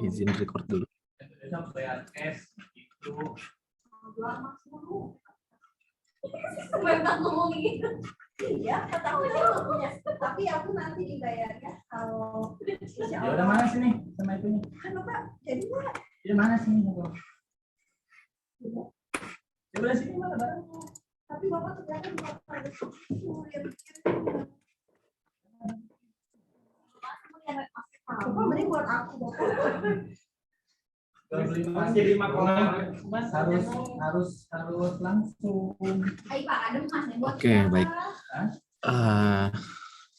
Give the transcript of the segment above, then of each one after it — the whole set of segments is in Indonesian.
izin record dulu. Iya, ketahuinya nggak punya. Tapi aku nanti dibayarnya kalau ya udah mana sini sama itunya. kan Bapak jadi nggak? Ya mana sini Bapak? Ya udah sini mana barang? Tapi Bapak ternyata bukan harus Bapak beri buat aku Bapak. Masih 5,5 harus langsung. Ayo Pak, ada Mas nih buat Oke, baik.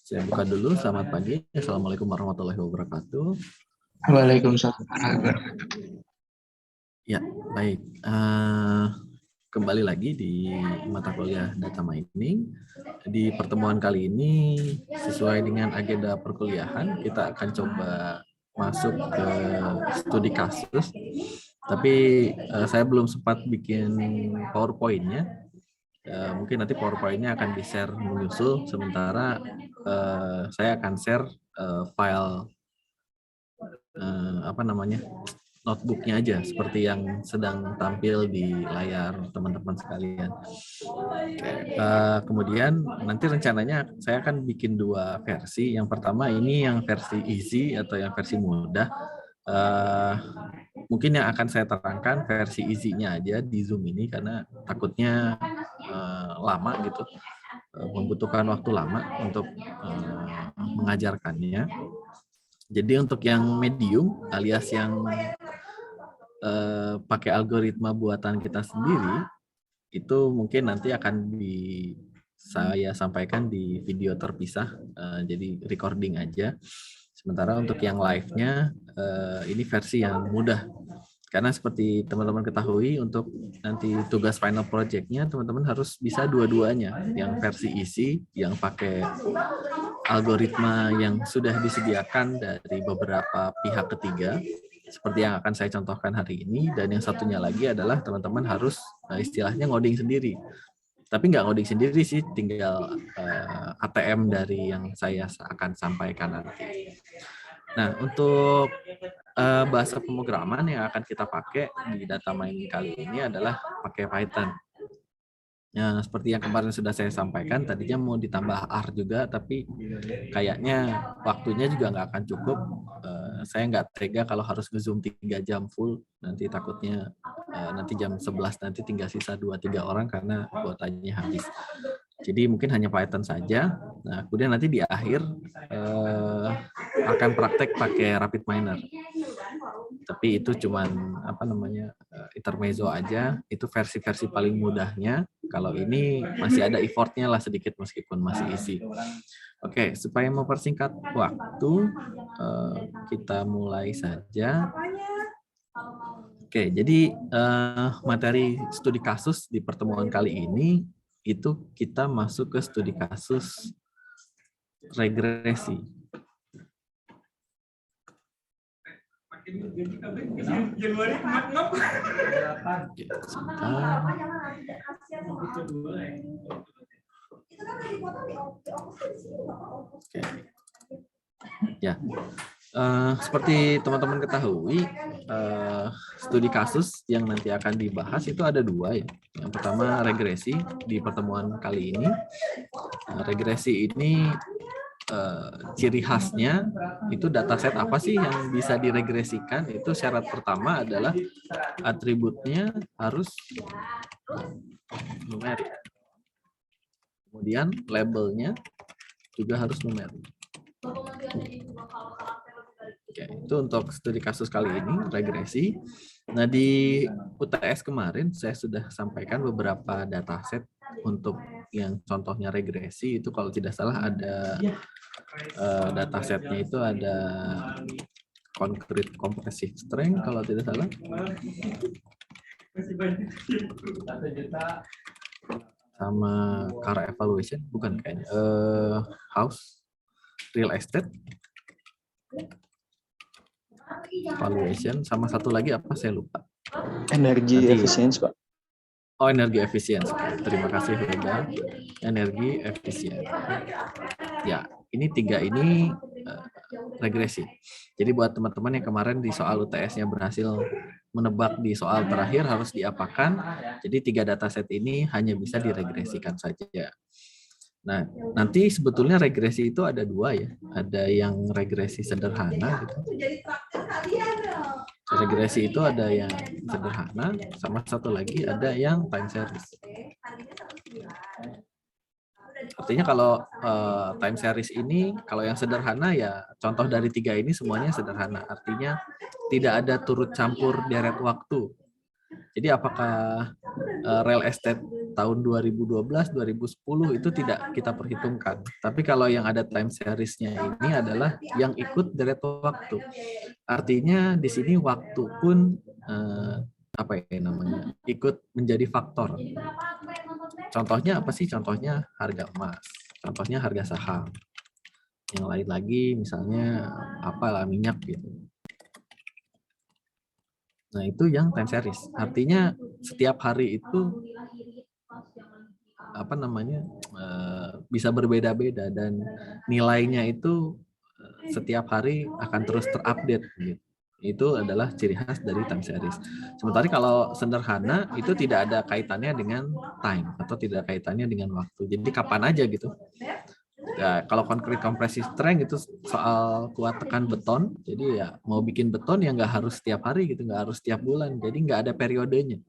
Saya buka dulu. Selamat pagi. Assalamualaikum warahmatullahi wabarakatuh. Waalaikumsalam warahmatullahi wabarakatuh. Ya, baik. Kembali lagi di mata kuliah Data Mining. Di pertemuan kali ini, sesuai dengan agenda perkuliahan, kita akan coba masuk ke studi kasus. Tapi saya belum sempat bikin PowerPoint-nya. Mungkin nanti PowerPoint-nya akan di-share menyusul. Sementara saya akan share file notebooknya aja seperti yang sedang tampil di layar teman-teman sekalian. Kemudian nanti rencananya saya akan bikin dua versi. Yang pertama ini yang versi easy atau yang versi mudah. Mungkin yang akan saya terangkan versi easy-nya aja di Zoom ini karena takutnya lama gitu, membutuhkan waktu lama untuk mengajarkannya. Jadi untuk yang medium alias yang pakai algoritma buatan kita sendiri, itu mungkin nanti akan saya sampaikan di video terpisah, jadi recording aja. Sementara untuk yang live-nya, ini versi yang mudah. Karena seperti teman-teman ketahui, untuk nanti tugas final project-nya, teman-teman harus bisa dua-duanya. Yang versi isi, yang pakai algoritma yang sudah disediakan dari beberapa pihak ketiga, seperti yang akan saya contohkan hari ini, dan yang satunya lagi adalah teman-teman harus istilahnya ngoding sendiri. Tapi nggak ngoding sendiri sih, tinggal ATM dari yang saya akan sampaikan nanti. Nah, untuk bahasa pemrograman yang akan kita pakai di data mining kali ini adalah pakai Python. Nah, seperti yang kemarin sudah saya sampaikan, tadinya mau ditambah R juga, tapi kayaknya waktunya juga nggak akan cukup. Saya nggak tega kalau harus nge-zoom 3 jam full, nanti takutnya nanti jam 11 nanti tinggal sisa 2-3 orang karena kuotanya habis. Jadi mungkin hanya Python saja. Nah, kemudian nanti di akhir akan praktek pakai RapidMiner. Tapi itu cuman intermezzo aja. Itu versi-versi paling mudahnya. Kalau ini masih ada effortnya lah sedikit meskipun masih isi. Oke, supaya mempersingkat waktu, kita mulai saja. Oke, jadi materi studi kasus di pertemuan kali ini itu kita masuk ke studi kasus regresi. Oke. Ya, seperti teman-teman ketahui, studi kasus yang nanti akan dibahas itu ada dua ya. Yang pertama regresi di pertemuan kali ini. Regresi ini ciri khasnya itu dataset apa sih yang bisa diregresikan? Itu syarat pertama adalah atributnya harus numerik. Kemudian labelnya juga harus numerik. Oke, itu untuk studi kasus kali ini, regresi. Nah, di UTS kemarin saya sudah sampaikan beberapa dataset untuk yang contohnya regresi. Itu kalau tidak salah ada datasetnya itu ada concrete compressive strength kalau tidak salah. Sama car evaluation, bukan kayaknya. House, real estate, valuation, sama satu lagi apa saya lupa. Energi efisiensi, Pak. Oh, energi efisiensi. Terima kasih, Vega. Energi efisien. Ya, ini tiga ini regresi. Jadi buat teman-teman yang kemarin di soal UTS-nya berhasil menebak di soal terakhir harus diapakan. Jadi 3 dataset ini hanya bisa diregresikan saja. Nah, nanti sebetulnya regresi itu ada 2 ya. Ada yang regresi sederhana gitu. Regresi itu ada yang sederhana, sama satu lagi ada yang time series. Artinya kalau time series ini, kalau yang sederhana ya contoh dari 3 ini semuanya sederhana. Artinya tidak ada turut campur deret waktu. Jadi apakah real estate tahun 2012, 2010 itu tidak kita perhitungkan. Tapi kalau yang ada time series-nya ini adalah yang ikut deret waktu. Artinya di sini waktu pun apa ya namanya, ikut menjadi faktor. Contohnya apa sih? Contohnya harga emas, contohnya harga saham. Yang lain lagi misalnya apalah minyak gitu. Nah, itu yang time series. Artinya setiap hari itu apa namanya bisa berbeda-beda dan nilainya itu setiap hari akan terus terupdate gitu. Itu adalah ciri khas dari time series. Sementara kalau sederhana itu tidak ada kaitannya dengan time atau tidak ada kaitannya dengan waktu. Jadi kapan aja gitu. Ya, kalau concrete compressive strength itu soal kuat tekan beton, jadi ya mau bikin beton ya nggak harus setiap hari gitu, nggak harus setiap bulan, jadi nggak ada periodenya.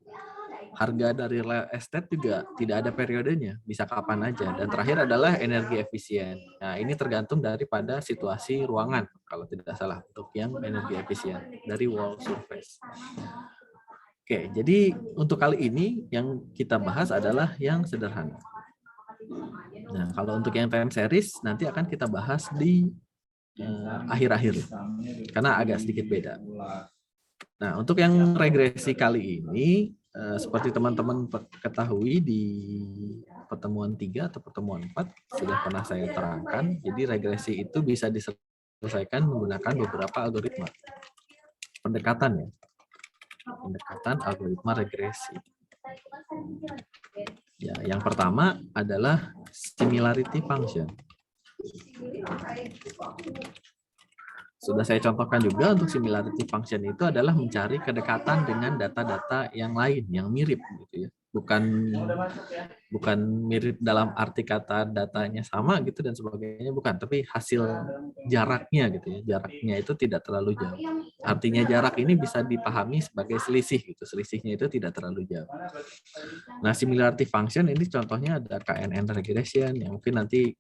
Harga dari real estate juga tidak ada periodenya, bisa kapan aja. Dan terakhir adalah energi efisien. Nah, ini tergantung daripada situasi ruangan, kalau tidak salah, untuk yang energi efisien dari wall surface. Oke, jadi untuk kali ini yang kita bahas adalah yang sederhana. Nah, kalau untuk yang time series nanti akan kita bahas di akhir-akhir, karena agak sedikit beda. Nah, untuk yang regresi kali ini, seperti teman-teman ketahui di pertemuan 3 atau pertemuan 4 sudah pernah saya terangkan, jadi regresi itu bisa diselesaikan menggunakan beberapa algoritma. Pendekatan ya. Pendekatan algoritma regresi. Ya, yang pertama adalah similarity function. Sudah saya contohkan juga, untuk similarity function itu adalah mencari kedekatan dengan data-data yang lain, yang mirip gitu ya. Bukan mirip dalam arti kata datanya sama gitu dan sebagainya, bukan, tapi hasil jaraknya gitu ya. Jaraknya itu tidak terlalu jauh. Artinya jarak ini bisa dipahami sebagai selisih gitu. Selisihnya itu tidak terlalu jauh. Nah, similarity function ini contohnya ada KNN regression yang mungkin nanti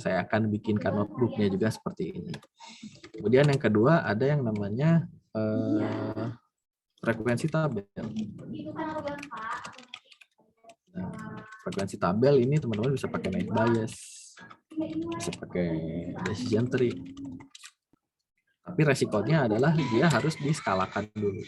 saya akan bikinkan notebooknya juga seperti ini. Kemudian yang kedua ada yang namanya frekuensi tabel. Nah, frekuensi tabel ini teman-teman bisa pakai Knight bias, bisa pakai decision tree. Tapi resikonya adalah dia harus diskalakan dulu.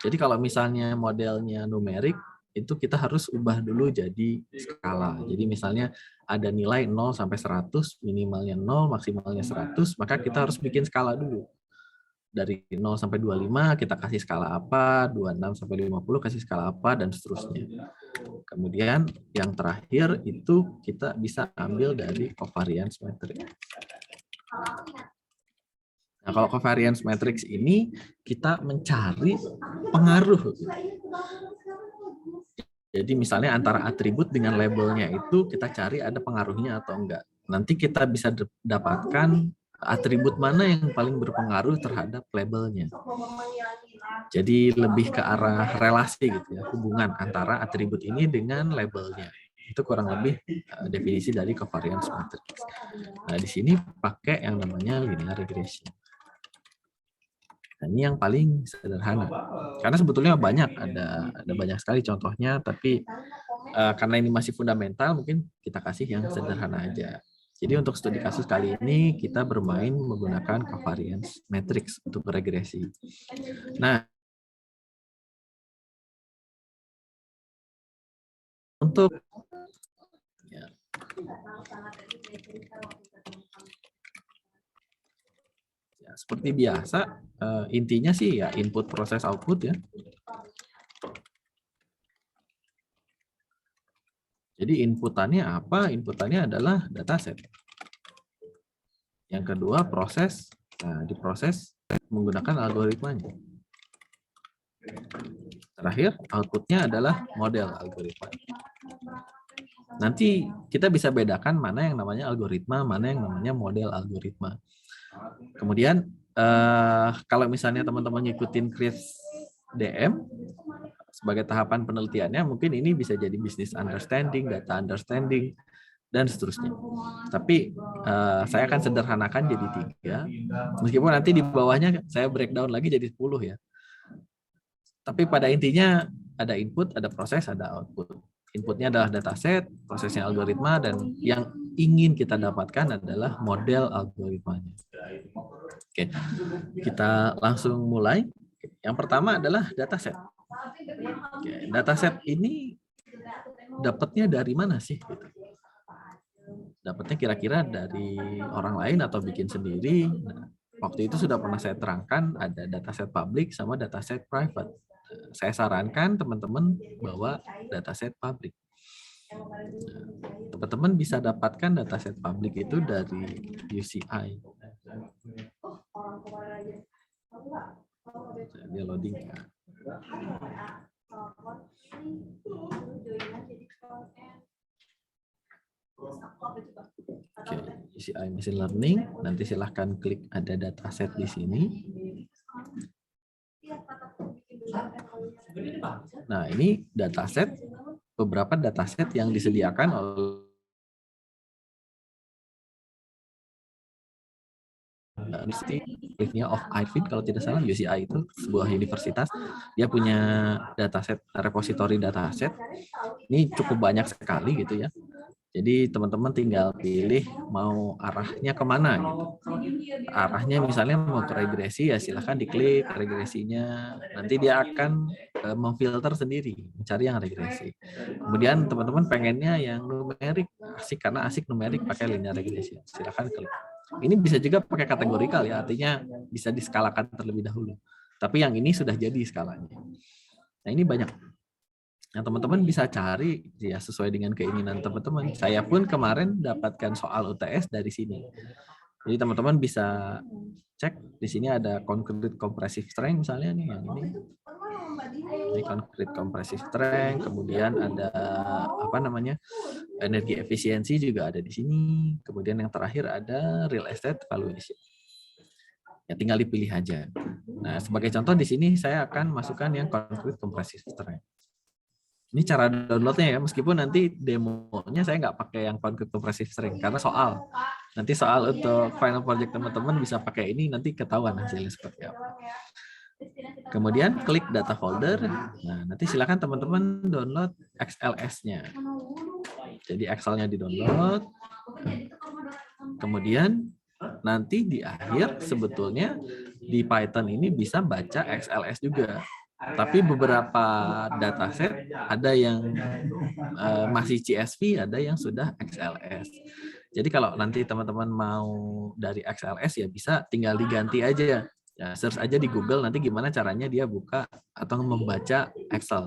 Jadi kalau misalnya modelnya numerik, itu kita harus ubah dulu jadi skala. Jadi misalnya ada nilai 0 sampai 100, minimalnya 0, maksimalnya 100, maka kita harus bikin skala dulu. Dari 0 sampai 25 kita kasih skala apa, 26 sampai 50 kasih skala apa, dan seterusnya. Kemudian yang terakhir itu kita bisa ambil dari covariance matrix. Nah, kalau covariance matrix ini kita mencari pengaruh. Jadi misalnya antara atribut dengan labelnya itu kita cari ada pengaruhnya atau enggak. Nanti kita bisa dapatkan atribut mana yang paling berpengaruh terhadap labelnya. Jadi lebih ke arah relasi gitu ya, hubungan antara atribut ini dengan labelnya. Itu kurang lebih definisi dari covariance matrix. Nah, di sini pakai yang namanya linear regression. Nah, ini yang paling sederhana. Karena sebetulnya banyak, ada banyak sekali contohnya, tapi karena ini masih fundamental, mungkin kita kasih yang sederhana aja. Jadi untuk studi kasus kali ini kita bermain menggunakan covariance matrix untuk regresi. Nah, untuk ya, seperti biasa, intinya sih ya input proses output ya. Jadi inputannya apa? Inputannya adalah dataset. Yang kedua proses. Nah, diproses menggunakan algoritmanya. Terakhir, outputnya adalah model algoritma. Nanti kita bisa bedakan mana yang namanya algoritma, mana yang namanya model algoritma. Kemudian, kalau misalnya teman-teman ngikutin Krebs DM, sebagai tahapan penelitiannya, mungkin ini bisa jadi business understanding, data understanding, dan seterusnya. Tapi saya akan sederhanakan jadi 3, meskipun nanti di bawahnya saya breakdown lagi jadi 10 ya. Tapi pada intinya ada input, ada proses, ada output. Inputnya adalah dataset, prosesnya algoritma, dan yang ingin kita dapatkan adalah model algoritmanya. Oke, kita langsung mulai. Yang pertama adalah dataset. Oke, dataset ini dapatnya dari mana sih? Dapatnya kira-kira dari orang lain atau bikin sendiri. Nah, waktu itu sudah pernah saya terangkan ada dataset public sama dataset private. Saya sarankan teman-teman bawa dataset public. Teman-teman bisa dapatkan dataset public itu dari UCI. Dia loading ya. Oke, UCI Machine Learning. Nanti silahkan klik ada dataset di sini. Nah, ini dataset, beberapa dataset yang disediakan oleh University of Irvine, kalau tidak salah. UCI itu sebuah universitas, dia punya dataset, repositori dataset. Ini cukup banyak sekali gitu ya. Jadi teman-teman tinggal pilih mau arahnya kemana gitu. Arahnya misalnya mau ke regresi, ya silahkan diklik regresinya. Nanti dia akan memfilter sendiri, mencari yang regresi. Kemudian teman-teman pengennya yang numerik, asik karena asik numerik pakai linear regresi. Silahkan klik. Ini bisa juga pakai kategorikal ya, artinya bisa diskalakan terlebih dahulu. Tapi yang ini sudah jadi skalanya. Nah, ini banyak. Nah, teman-teman bisa cari ya sesuai dengan keinginan teman-teman. Saya pun kemarin dapatkan soal UTS dari sini. Jadi teman-teman bisa cek di sini ada concrete compressive strength misalnya nih yang ini. Ini concrete compressive strength, kemudian ada apa namanya? Energi efisiensi juga ada di sini. Kemudian yang terakhir ada real estate valuation. Ya tinggal dipilih aja. Nah, sebagai contoh di sini saya akan masukkan yang concrete compressive strength. Ini cara downloadnya ya, meskipun nanti demonya saya nggak pakai yang concrete compressive strength karena soal. Nanti soal untuk final project teman-teman bisa pakai ini, nanti ketahuan hasilnya seperti apa. Kemudian klik data folder. Nah, nanti silakan teman-teman download XLS-nya. Jadi Excel-nya di-download. Kemudian nanti di akhir sebetulnya di Python ini bisa baca XLS juga. Tapi beberapa dataset ada yang masih CSV, ada yang sudah XLS. Jadi kalau nanti teman-teman mau dari XLS ya bisa tinggal diganti aja. Ya, search aja di Google nanti gimana caranya dia buka atau membaca Excel.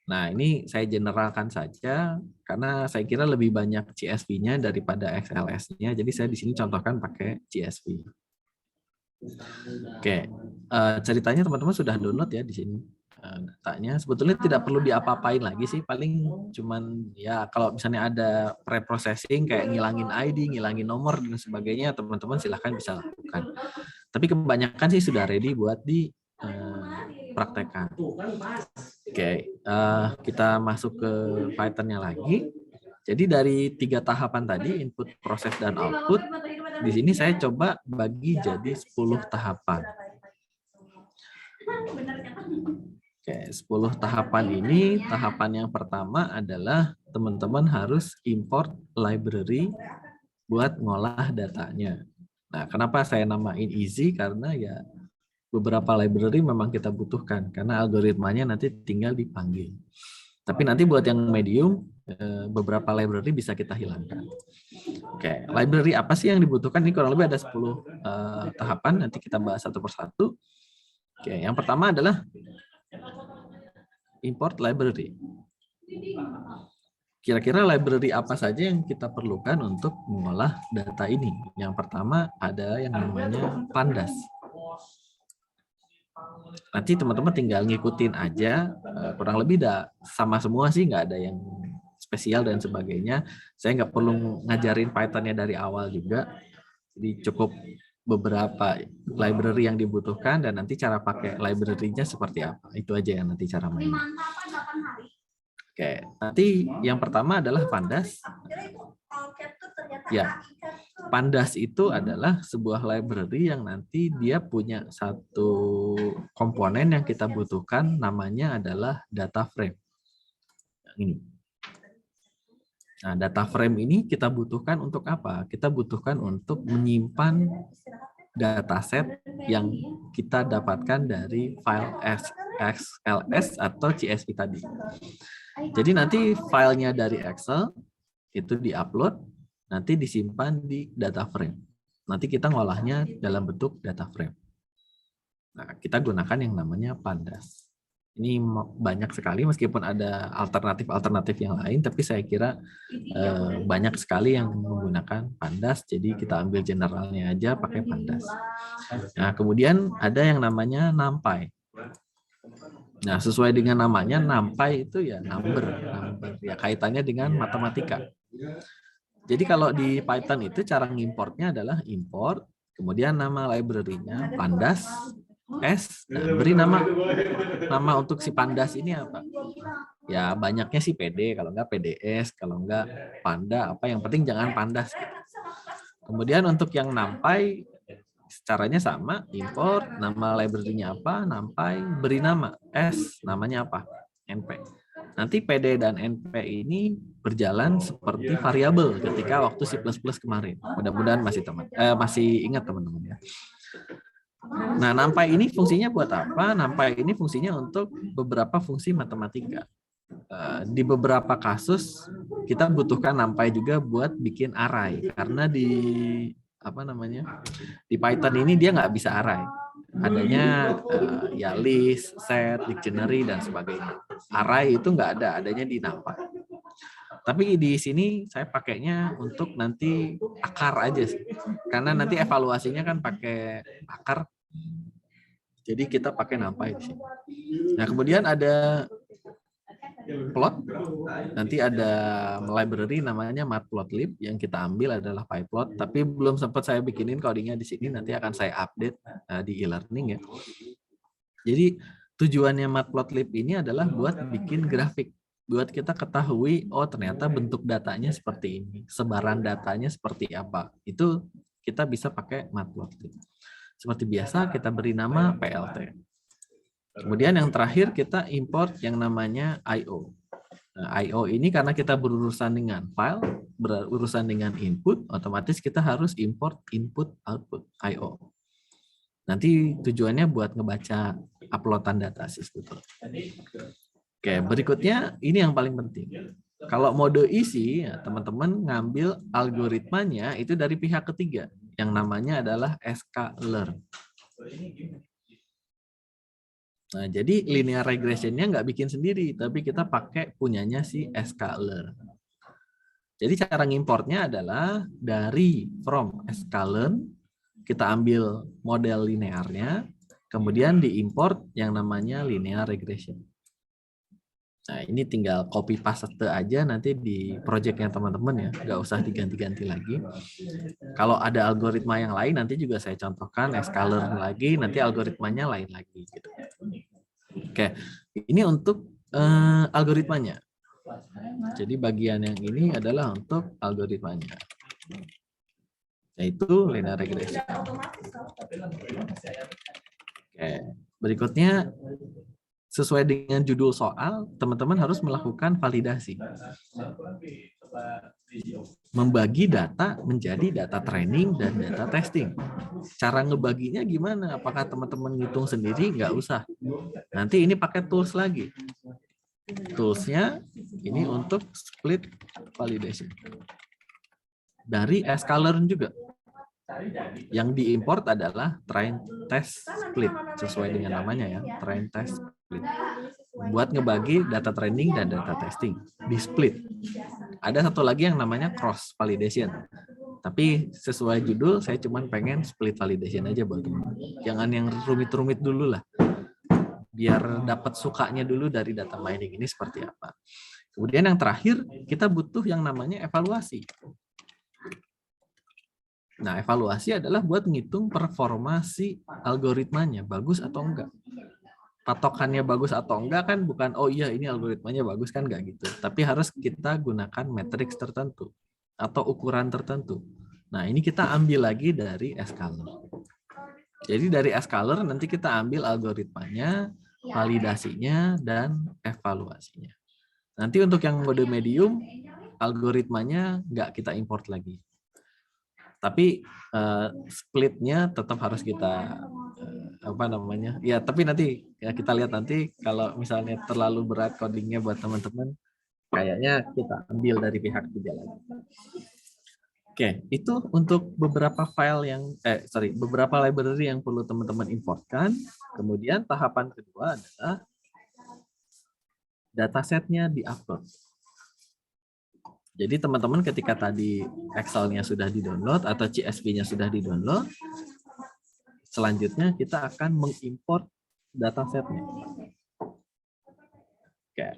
Nah, ini saya generalkan saja karena saya kira lebih banyak CSV-nya daripada XLS-nya. Jadi saya di sini contohkan pakai CSV. Oke, ceritanya teman-teman sudah download ya di sini datanya. Sebetulnya tidak perlu diapa-apain lagi sih, paling cuman ya kalau misalnya ada pre-processing kayak ngilangin ID, ngilangin nomor dan sebagainya, teman-teman silahkan bisa lakukan. Tapi kebanyakan sih sudah ready buat dipraktekkan. Oke, kita masuk ke Python-nya lagi. Jadi dari 3 tahapan tadi, input, proses, dan output, di sini saya coba bagi jadi 10 tahapan. Oke, 10 tahapan ini, tahapan yang pertama adalah teman-teman harus import library buat ngolah datanya. Nah, kenapa saya namain easy? Karena ya beberapa library memang kita butuhkan, karena algoritmanya nanti tinggal dipanggil. Tapi nanti buat yang medium, beberapa library bisa kita hilangkan. Oke, library apa sih yang dibutuhkan? Ini kurang lebih ada 10 tahapan, nanti kita bahas satu persatu. Oke, yang pertama adalah import library. kira-kira library apa saja yang kita perlukan untuk mengolah data ini? Yang pertama ada yang namanya Pandas. Nanti teman-teman tinggal ngikutin aja, kurang lebih sama semua sih, nggak ada yang spesial dan sebagainya. Saya nggak perlu ngajarin Python-nya dari awal juga, jadi cukup beberapa library yang dibutuhkan dan nanti cara pakai library-nya seperti apa. Itu aja yang nanti cara mainnya. Oke, nanti yang pertama adalah Pandas. Ya, Pandas itu adalah sebuah library yang nanti dia punya satu komponen yang kita butuhkan, namanya adalah data frame. Yang ini. Nah, data frame ini kita butuhkan untuk apa? Kita butuhkan untuk menyimpan dataset yang kita dapatkan dari file XLS atau CSV tadi. Jadi nanti filenya dari Excel itu diupload, nanti disimpan di data frame. Nanti kita ngolahnya dalam bentuk data frame. Nah, kita gunakan yang namanya Pandas. Ini banyak sekali, meskipun ada alternatif-alternatif yang lain, tapi saya kira banyak sekali yang menggunakan Pandas, jadi kita ambil generalnya aja pakai Pandas. Nah, kemudian ada yang namanya NumPy. Nah, sesuai dengan namanya, NumPy itu ya number ya, kaitannya dengan matematika. Jadi kalau di Python itu cara ngimportnya adalah import, kemudian nama library-nya Pandas, S, nah, beri nama untuk si Pandas ini apa? Ya banyaknya sih PD, kalau enggak PDS, kalau enggak Panda, apa yang penting jangan Pandas. Kemudian untuk yang NumPy, caranya sama, import, nama library-nya apa, NumPy, beri nama, S, namanya apa, NP. Nanti PD dan NP ini berjalan seperti variabel ketika waktu C++ kemarin. Mudah-mudahan masih ingat teman-teman ya. Nah, NumPy ini fungsinya buat apa? NumPy ini fungsinya untuk beberapa fungsi matematika. Di beberapa kasus kita butuhkan NumPy juga buat bikin array, karena di Python ini dia nggak bisa array. Adanya ya list, set, dictionary dan sebagainya. Array itu nggak ada, adanya di NumPy. Tapi di sini saya pakainya untuk nanti akar aja sih. Karena nanti evaluasinya kan pakai akar. Jadi kita pakai NumPy di sini. Nah, kemudian ada plot. Nanti ada library namanya matplotlib, yang kita ambil adalah pyplot, tapi belum sempat saya bikinin codingnya di sini, nanti akan saya update di e-learning ya. Jadi tujuannya matplotlib ini adalah buat bikin grafik, buat kita ketahui, oh ternyata bentuk datanya seperti ini, sebaran datanya seperti apa. Itu kita bisa pakai matplotlib. Seperti biasa kita beri nama PLT. Kemudian yang terakhir kita import yang namanya I/O. Nah, I/O ini karena kita berurusan dengan file, berurusan dengan input, otomatis kita harus import input output I/O. Nanti tujuannya buat ngebaca uploadan data sih sebetulnya. Oke, berikutnya ini yang paling penting. Kalau mode isi, ya, teman-teman ngambil algoritmanya itu dari pihak ketiga, yang namanya adalah sklearn. Nah, jadi linear regression-nya nggak bikin sendiri, tapi kita pakai punyanya si sklearn. Jadi cara ngimportnya adalah dari from sklearn, kita ambil model linearnya, kemudian diimport yang namanya linear regression. Nah, ini tinggal copy paste aja nanti di projectnya teman-teman ya, nggak usah diganti-ganti lagi. Kalau ada algoritma yang lain nanti juga saya contohkan sklearn lagi, nanti algoritmanya lain lagi. Gitu. Oke, ini untuk algoritmanya. Jadi bagian yang ini adalah untuk algoritmanya, yaitu linear regression. Oke, berikutnya sesuai dengan judul soal, teman-teman harus melakukan validasi. Membagi data menjadi data training dan data testing. Cara ngebaginya gimana? Apakah teman-teman ngitung sendiri? Nggak usah. Nanti ini pakai tools lagi. Toolsnya ini untuk split validation. Dari sklearn juga. Yang diimport adalah train test split, sesuai dengan namanya ya, train test split. buat ngebagi data training dan data testing di split. Ada satu lagi yang namanya cross validation. Tapi sesuai judul saya cuma pengen split validation aja buat teman-teman. Jangan yang rumit-rumit dulu lah. Biar dapat sukanya dulu dari data mining ini seperti apa. Kemudian yang terakhir kita butuh yang namanya evaluasi. Nah, evaluasi adalah buat ngitung performa si algoritmanya bagus atau enggak. Patokannya bagus atau enggak kan bukan oh iya ini algoritmanya bagus kan enggak gitu. Tapi harus kita gunakan matriks tertentu atau ukuran tertentu. Nah, ini kita ambil lagi dari Scalar. Jadi dari Scalar nanti kita ambil algoritmanya, validasinya, dan evaluasinya. Nanti untuk yang mode medium, algoritmanya nggak kita import lagi. Tapi splitnya tetap harus kita ya tapi nanti ya kita lihat nanti kalau misalnya terlalu berat codingnya buat teman-teman, kayaknya kita ambil dari pihak ketiga lagi. Oke, itu untuk beberapa file yang beberapa library yang perlu teman-teman importkan. Kemudian tahapan kedua adalah datasetnya di-upload. Jadi teman-teman ketika tadi Excel-nya sudah di-download atau CSV-nya sudah di-download, selanjutnya kita akan mengimport datasetnya. Oke.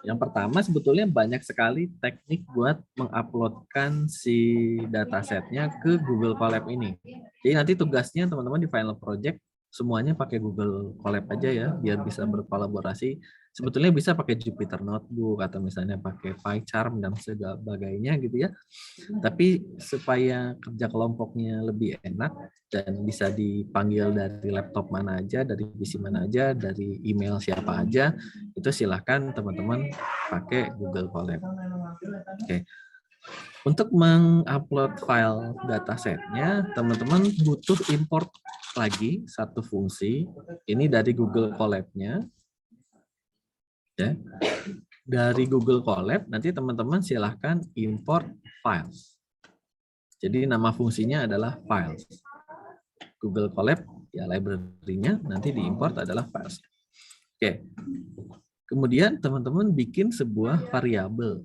Yang pertama sebetulnya banyak sekali teknik buat menguploadkan si datasetnya ke Google Colab ini. Jadi nanti tugasnya teman-teman di final project semuanya pakai Google Colab aja ya, biar bisa berkolaborasi. Sebetulnya bisa pakai Jupyter Notebook atau misalnya pakai PyCharm dan sebagainya gitu ya. Tapi supaya kerja kelompoknya lebih enak dan bisa dipanggil dari laptop mana aja, dari PC mana aja, dari email siapa aja, itu silahkan teman-teman pakai Google Colab. Oke. Untuk mengupload file datasetnya, teman-teman butuh import lagi satu fungsi. Ini dari Google Colab-nya. Ya. Dari Google Colab, nanti teman-teman silahkan import files. Jadi nama fungsinya adalah files. Google Colab, ya library-nya nanti diimport adalah files. Oke. Kemudian teman-teman bikin sebuah variabel.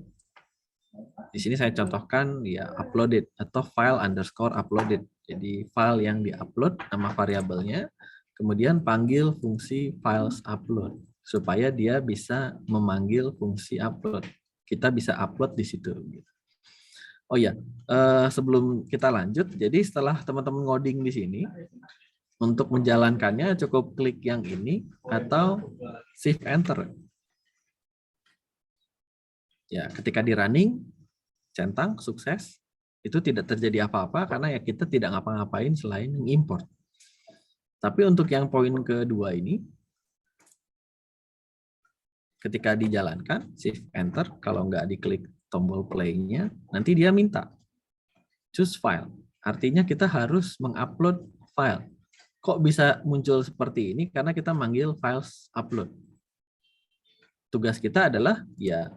Di sini saya contohkan ya uploaded atau file underscore uploaded. Jadi file yang diupload, nama variabelnya, kemudian panggil fungsi files upload supaya dia bisa memanggil fungsi upload. Kita bisa upload di situ. Oh ya, sebelum kita lanjut, jadi setelah teman-teman ngoding di sini, untuk menjalankannya cukup klik yang ini atau shift enter. Ya, ketika di running, centang, sukses, itu tidak terjadi apa-apa karena ya kita tidak ngapa-ngapain selain mengimport. Tapi untuk yang poin kedua ini, ketika dijalankan, shift enter, kalau nggak diklik tombol play-nya, nanti dia minta choose file. Artinya kita harus mengupload file. Kok bisa muncul seperti ini? Karena kita manggil files upload. Tugas kita adalah ya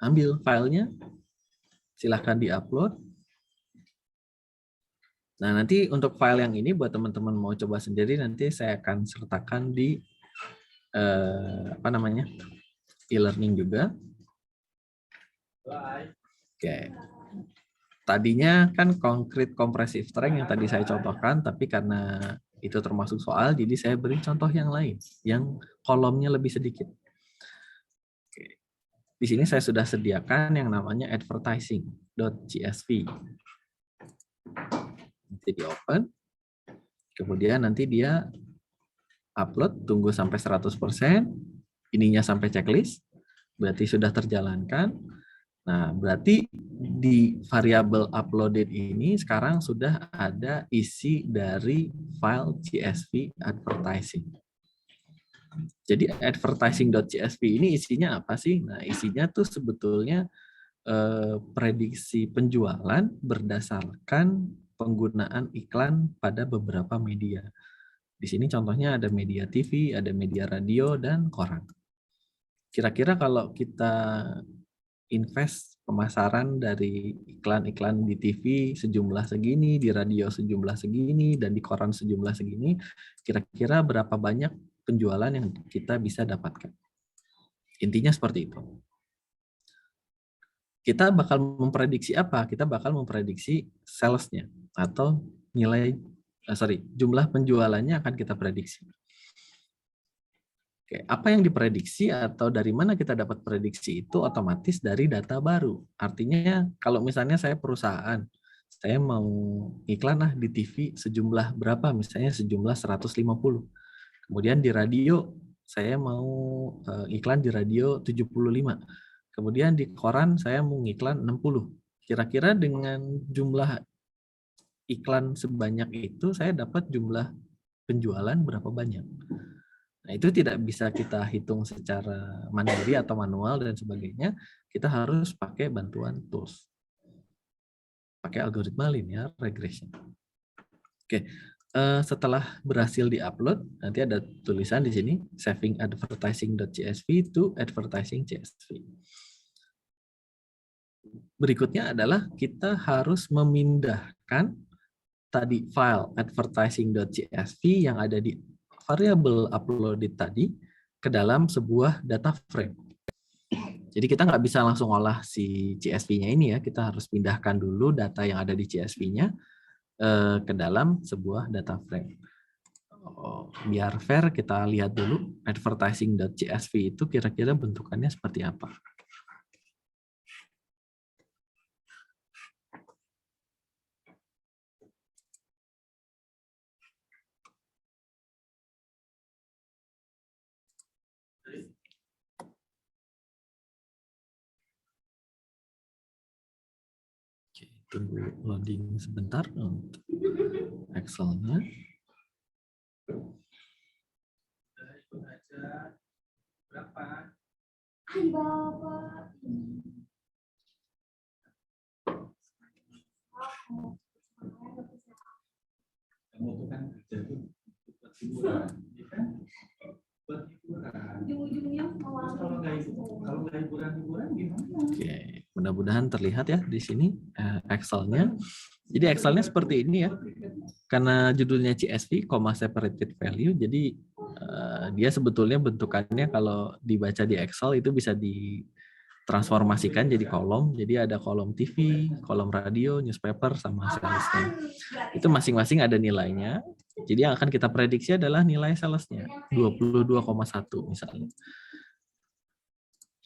ambil filenya, silahkan di-upload. Nah, nanti untuk file yang ini buat teman-teman mau coba sendiri, nanti saya akan sertakan di e-learning juga. Oke. Tadinya kan concrete compressive strength yang tadi saya contohkan, tapi karena itu termasuk soal, jadi saya beri contoh yang lain, yang kolomnya lebih sedikit. Oke. Di sini saya sudah sediakan yang namanya advertising.csv. Nanti di open, kemudian nanti dia upload, tunggu sampai 100%, ininya sampai checklist, berarti sudah terjalankan. Nah, berarti di variabel uploaded ini sekarang sudah ada isi dari file CSV advertising. Jadi advertising.csv ini isinya apa sih? Nah, isinya tuh sebetulnya prediksi penjualan berdasarkan penggunaan iklan pada beberapa media. Di sini contohnya ada media TV, ada media radio, dan koran. Kira-kira kalau kita invest pemasaran dari iklan-iklan di TV sejumlah segini, di radio sejumlah segini, dan di koran sejumlah segini, kira-kira berapa banyak penjualan yang kita bisa dapatkan? Intinya seperti itu. Kita bakal memprediksi apa? Kita bakal memprediksi sales-nya atau jumlah penjualannya akan kita prediksi. Oke, apa yang diprediksi atau dari mana kita dapat prediksi itu otomatis dari data baru. Artinya kalau misalnya saya perusahaan, saya mau iklan di TV sejumlah berapa, misalnya sejumlah 150. Kemudian di radio, saya mau iklan di radio 75. Kemudian di koran saya mau ngiklan 60. Kira-kira dengan jumlah iklan sebanyak itu saya dapat jumlah penjualan berapa banyak. Nah, itu tidak bisa kita hitung secara mandiri atau manual dan sebagainya. Kita harus pakai bantuan tools. Pakai algoritma linear regression. Oke, setelah berhasil di-upload, nanti ada tulisan di sini saving advertising.csv to advertising.csv. Berikutnya adalah kita harus memindahkan tadi file advertising.csv yang ada di variable uploaded tadi ke dalam sebuah data frame. Jadi kita nggak bisa langsung olah si CSV-nya ini ya, kita harus pindahkan dulu data yang ada di CSV-nya ke dalam sebuah data frame. Biar fair, kita lihat dulu advertising.csv itu kira-kira bentukannya seperti apa. Tunggu loading sebentar untuk Excel-nya. Oke, mudah-mudahan terlihat ya di sini Excel-nya. Jadi Excel-nya seperti ini ya. Karena judulnya CSV, comma separated value, jadi dia sebetulnya bentukannya kalau dibaca di Excel itu bisa ditransformasikan jadi kolom. Jadi ada kolom TV, kolom radio, newspaper, sama sales-nya. Itu masing-masing ada nilainya. Jadi yang akan kita prediksi adalah nilai sales-nya, 22,1 misalnya.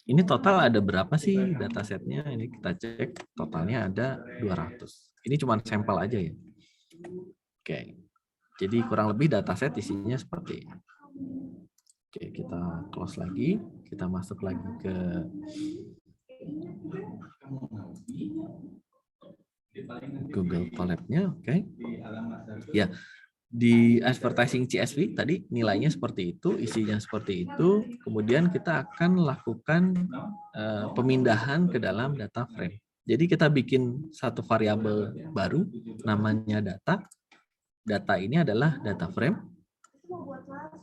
Ini total ada berapa sih datasetnya? Ini kita cek, totalnya ada 200. Ini cuma sampel aja ya. Oke, jadi kurang lebih dataset isinya seperti ini. Oke, kita close lagi, kita masuk lagi ke Google Colab-nya. Oke, ya. Di advertising CSV tadi nilainya seperti itu, isinya seperti itu, kemudian kita akan lakukan pemindahan ke dalam data frame. Jadi kita bikin satu variabel baru, namanya data. Data ini adalah data frame.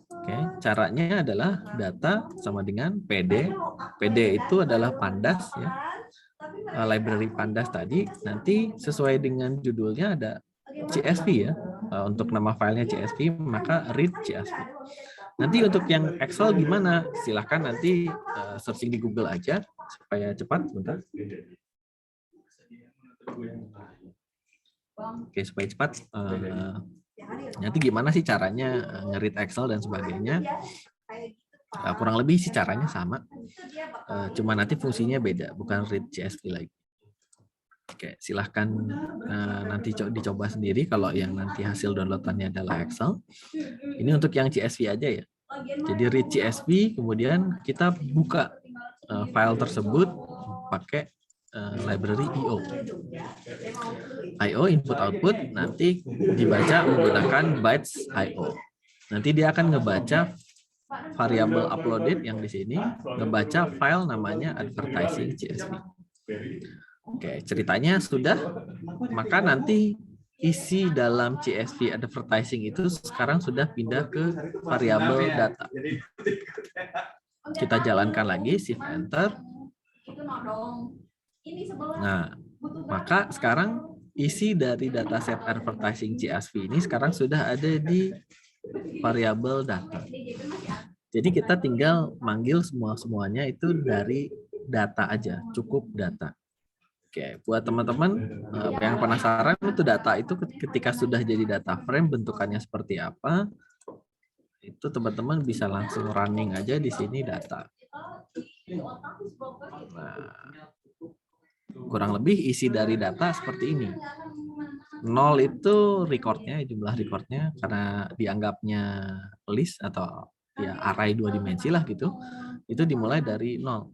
Oke, caranya adalah data sama dengan PD. PD itu adalah pandas ya. Library pandas tadi, nanti sesuai dengan judulnya ada CSV ya. Untuk nama filenya CSV, maka read CSV. Nanti untuk yang Excel gimana? Silahkan nanti searching di Google aja supaya cepat. Bentar. Oke, supaya cepat. Nanti gimana sih caranya nge-read Excel dan sebagainya? Kurang lebih sih caranya sama. Cuma nanti fungsinya beda, bukan read CSV lagi. Oke, silahkan nanti dicoba sendiri kalau yang nanti hasil downloadannya adalah Excel. Ini untuk yang CSV aja ya. Jadi read CSV, kemudian kita buka file tersebut pakai library IO. IO input output nanti dibaca menggunakan bytes IO. Nanti dia akan ngebaca variabel uploaded yang di sini, ngebaca file namanya advertising CSV. Oke, ceritanya sudah, maka nanti isi dalam CSV advertising itu sekarang sudah pindah ke variabel data. Kita jalankan lagi, shift enter. Nah, maka sekarang isi dari dataset advertising CSV ini sekarang sudah ada di variabel data. Jadi kita tinggal manggil semuanya itu dari data aja, cukup data. Oke, buat teman-teman yang penasaran itu data itu ketika sudah jadi data frame bentukannya seperti apa, itu teman-teman bisa langsung running aja di sini data. Nah, kurang lebih isi dari data seperti ini. 0 itu recordnya, jumlah recordnya, karena dianggapnya list atau ya array 2 dimensi lah gitu, itu dimulai dari 0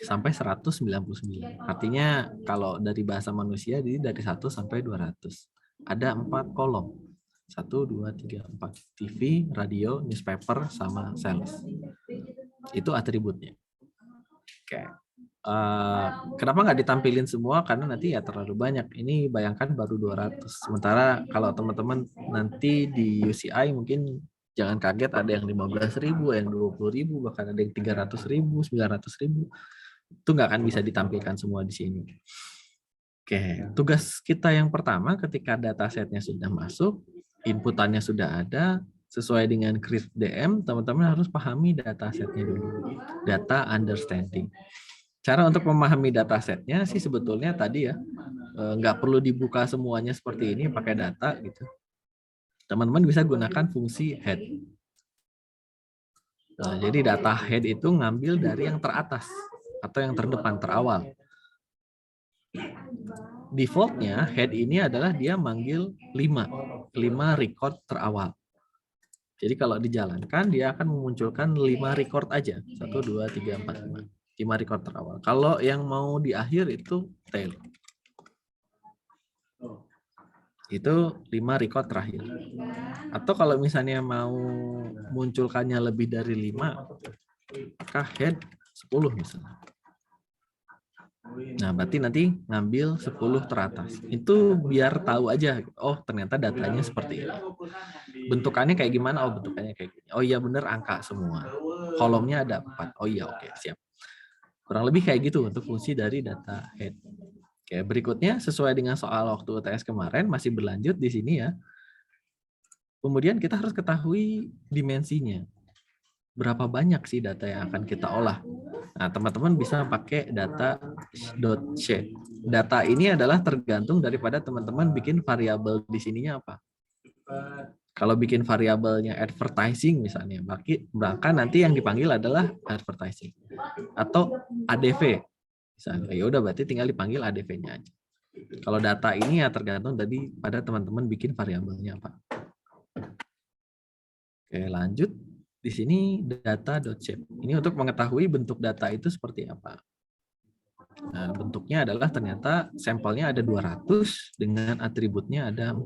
sampai 199. Artinya kalau dari bahasa manusia jadi dari 1 sampai 200. Ada 4 kolom. 1, 2, 3, 4. TV, radio, newspaper, sama sales. Itu atributnya. Oke. Kenapa nggak ditampilin semua? Karena nanti ya terlalu banyak. Ini bayangkan baru 200. Sementara kalau teman-teman nanti di UCI mungkin jangan kaget ada yang 15.000, yang 20.000, bahkan ada yang 300.000, 900.000. Itu nggak akan bisa ditampilkan semua di sini. Oke, tugas kita yang pertama ketika datasetnya sudah masuk, inputannya sudah ada, sesuai dengan script DM, teman-teman harus pahami datasetnya dulu. Data understanding. Cara untuk memahami datasetnya sih sebetulnya tadi ya, nggak perlu dibuka semuanya seperti ini pakai data gitu. Teman-teman bisa gunakan fungsi head. Nah, jadi data head itu ngambil dari yang teratas atau yang terdepan, terawal. Defaultnya head ini adalah dia manggil 5 record terawal. Jadi kalau dijalankan dia akan memunculkan 5 record aja. 1, 2, 3, 4, 5. 5 record terawal. Kalau yang mau di akhir itu tail. Itu 5 record terakhir. Atau kalau misalnya mau munculkannya lebih dari 5, maka head 10 misalnya. Nah, berarti nanti ngambil 10 teratas. Itu biar tahu aja, oh ternyata datanya seperti ini. Bentukannya kayak gimana? Oh, bentukannya kayak gini. Oh iya bener, angka semua. Kolomnya ada 4. Oh iya, oke, siap. Kurang lebih kayak gitu untuk fungsi dari data head. Oke, berikutnya sesuai dengan soal waktu UTS kemarin, masih berlanjut di sini ya. Kemudian kita harus ketahui dimensinya. Berapa banyak sih data yang akan kita olah. Nah, teman-teman bisa pakai data.shape. Data ini adalah tergantung daripada teman-teman bikin variabel di sininya apa. Kalau bikin variabelnya advertising misalnya, maka nanti yang dipanggil adalah advertising. Atau ADV. Misalnya, ya udah berarti tinggal dipanggil ADV-nya aja. Kalau data ini ya tergantung dari pada teman-teman bikin variabelnya apa. Oke, lanjut. Di sini data.shape. Ini untuk mengetahui bentuk data itu seperti apa. Nah, bentuknya adalah ternyata sampelnya ada 200 dengan atributnya ada 4.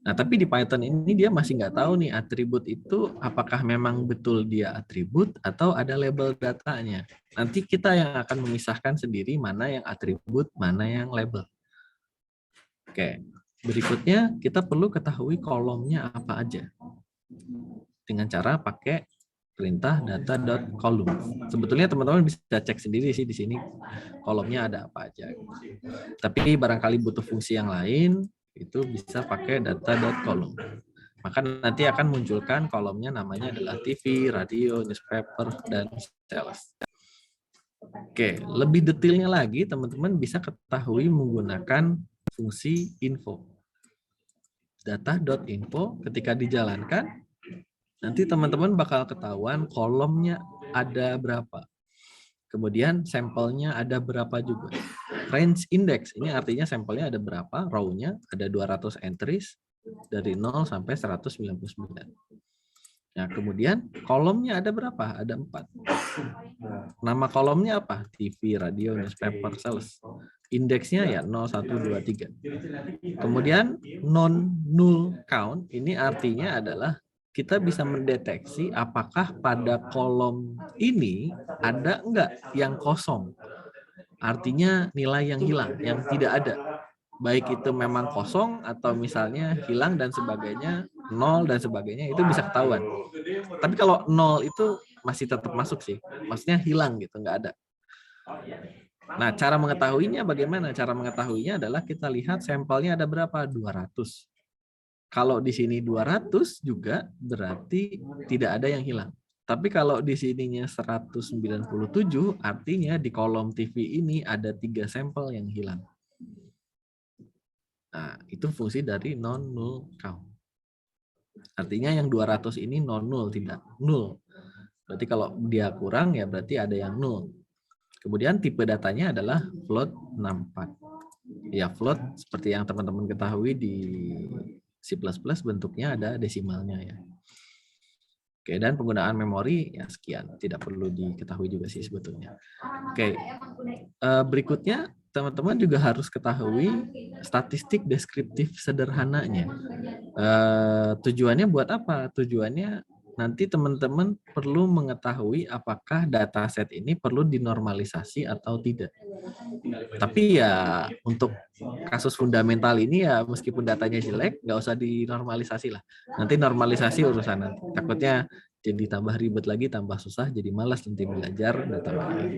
Nah, tapi di Python ini dia masih nggak tahu nih atribut itu apakah memang betul dia atribut atau ada label datanya. Nanti kita yang akan memisahkan sendiri mana yang atribut, mana yang label. Oke, berikutnya kita perlu ketahui kolomnya apa aja. Dengan cara pakai perintah data.column. Sebetulnya teman-teman bisa cek sendiri sih di sini kolomnya ada apa aja. Tapi barangkali butuh fungsi yang lain, itu bisa pakai data.column. Maka nanti akan munculkan kolomnya namanya adalah TV, radio, newspaper, dan sales. Oke, lebih detailnya lagi teman-teman bisa ketahui menggunakan fungsi info. Data.info ketika dijalankan nanti teman-teman bakal ketahuan kolomnya ada berapa. Kemudian sampelnya ada berapa juga. Range index, ini artinya sampelnya ada berapa, row-nya ada 200 entries dari 0 sampai 199. Nah, kemudian kolomnya ada berapa? Ada 4. Nama kolomnya apa? TV, radio, newspaper, sales. Indeksnya ya 0, 1, 2, 3. Kemudian non-null count, ini artinya adalah kita bisa mendeteksi apakah pada kolom ini ada enggak yang kosong. Artinya nilai yang hilang, yang tidak ada. Baik itu memang kosong atau misalnya hilang dan sebagainya, 0 dan sebagainya, itu bisa ketahuan. Tapi kalau 0 itu masih tetap masuk sih. Maksudnya hilang gitu, enggak ada. Nah, cara mengetahuinya bagaimana? Cara mengetahuinya adalah kita lihat sampelnya ada berapa? 200. Kalau di sini 200 juga berarti tidak ada yang hilang. Tapi kalau di sininya 197, artinya di kolom TV ini ada 3 sampel yang hilang. Nah, itu fungsi dari non-null count. Artinya yang 200 ini non-null, tidak null. Berarti kalau dia kurang, ya berarti ada yang null. Kemudian tipe datanya adalah float 64. Ya, float seperti yang teman-teman ketahui di C++ bentuknya ada desimalnya ya. Oke, dan penggunaan memori ya sekian, tidak perlu diketahui juga sih sebetulnya. Oke, berikutnya teman-teman juga harus ketahui statistik deskriptif sederhananya. Tujuannya buat apa? Tujuannya nanti teman-teman perlu mengetahui apakah dataset ini perlu dinormalisasi atau tidak. Tapi ya untuk kasus fundamental ini ya meskipun datanya jelek, nggak usah dinormalisasi lah. Nanti normalisasi urusan nanti. Takutnya jadi tambah ribet lagi, tambah susah, jadi malas nanti belajar data lagi.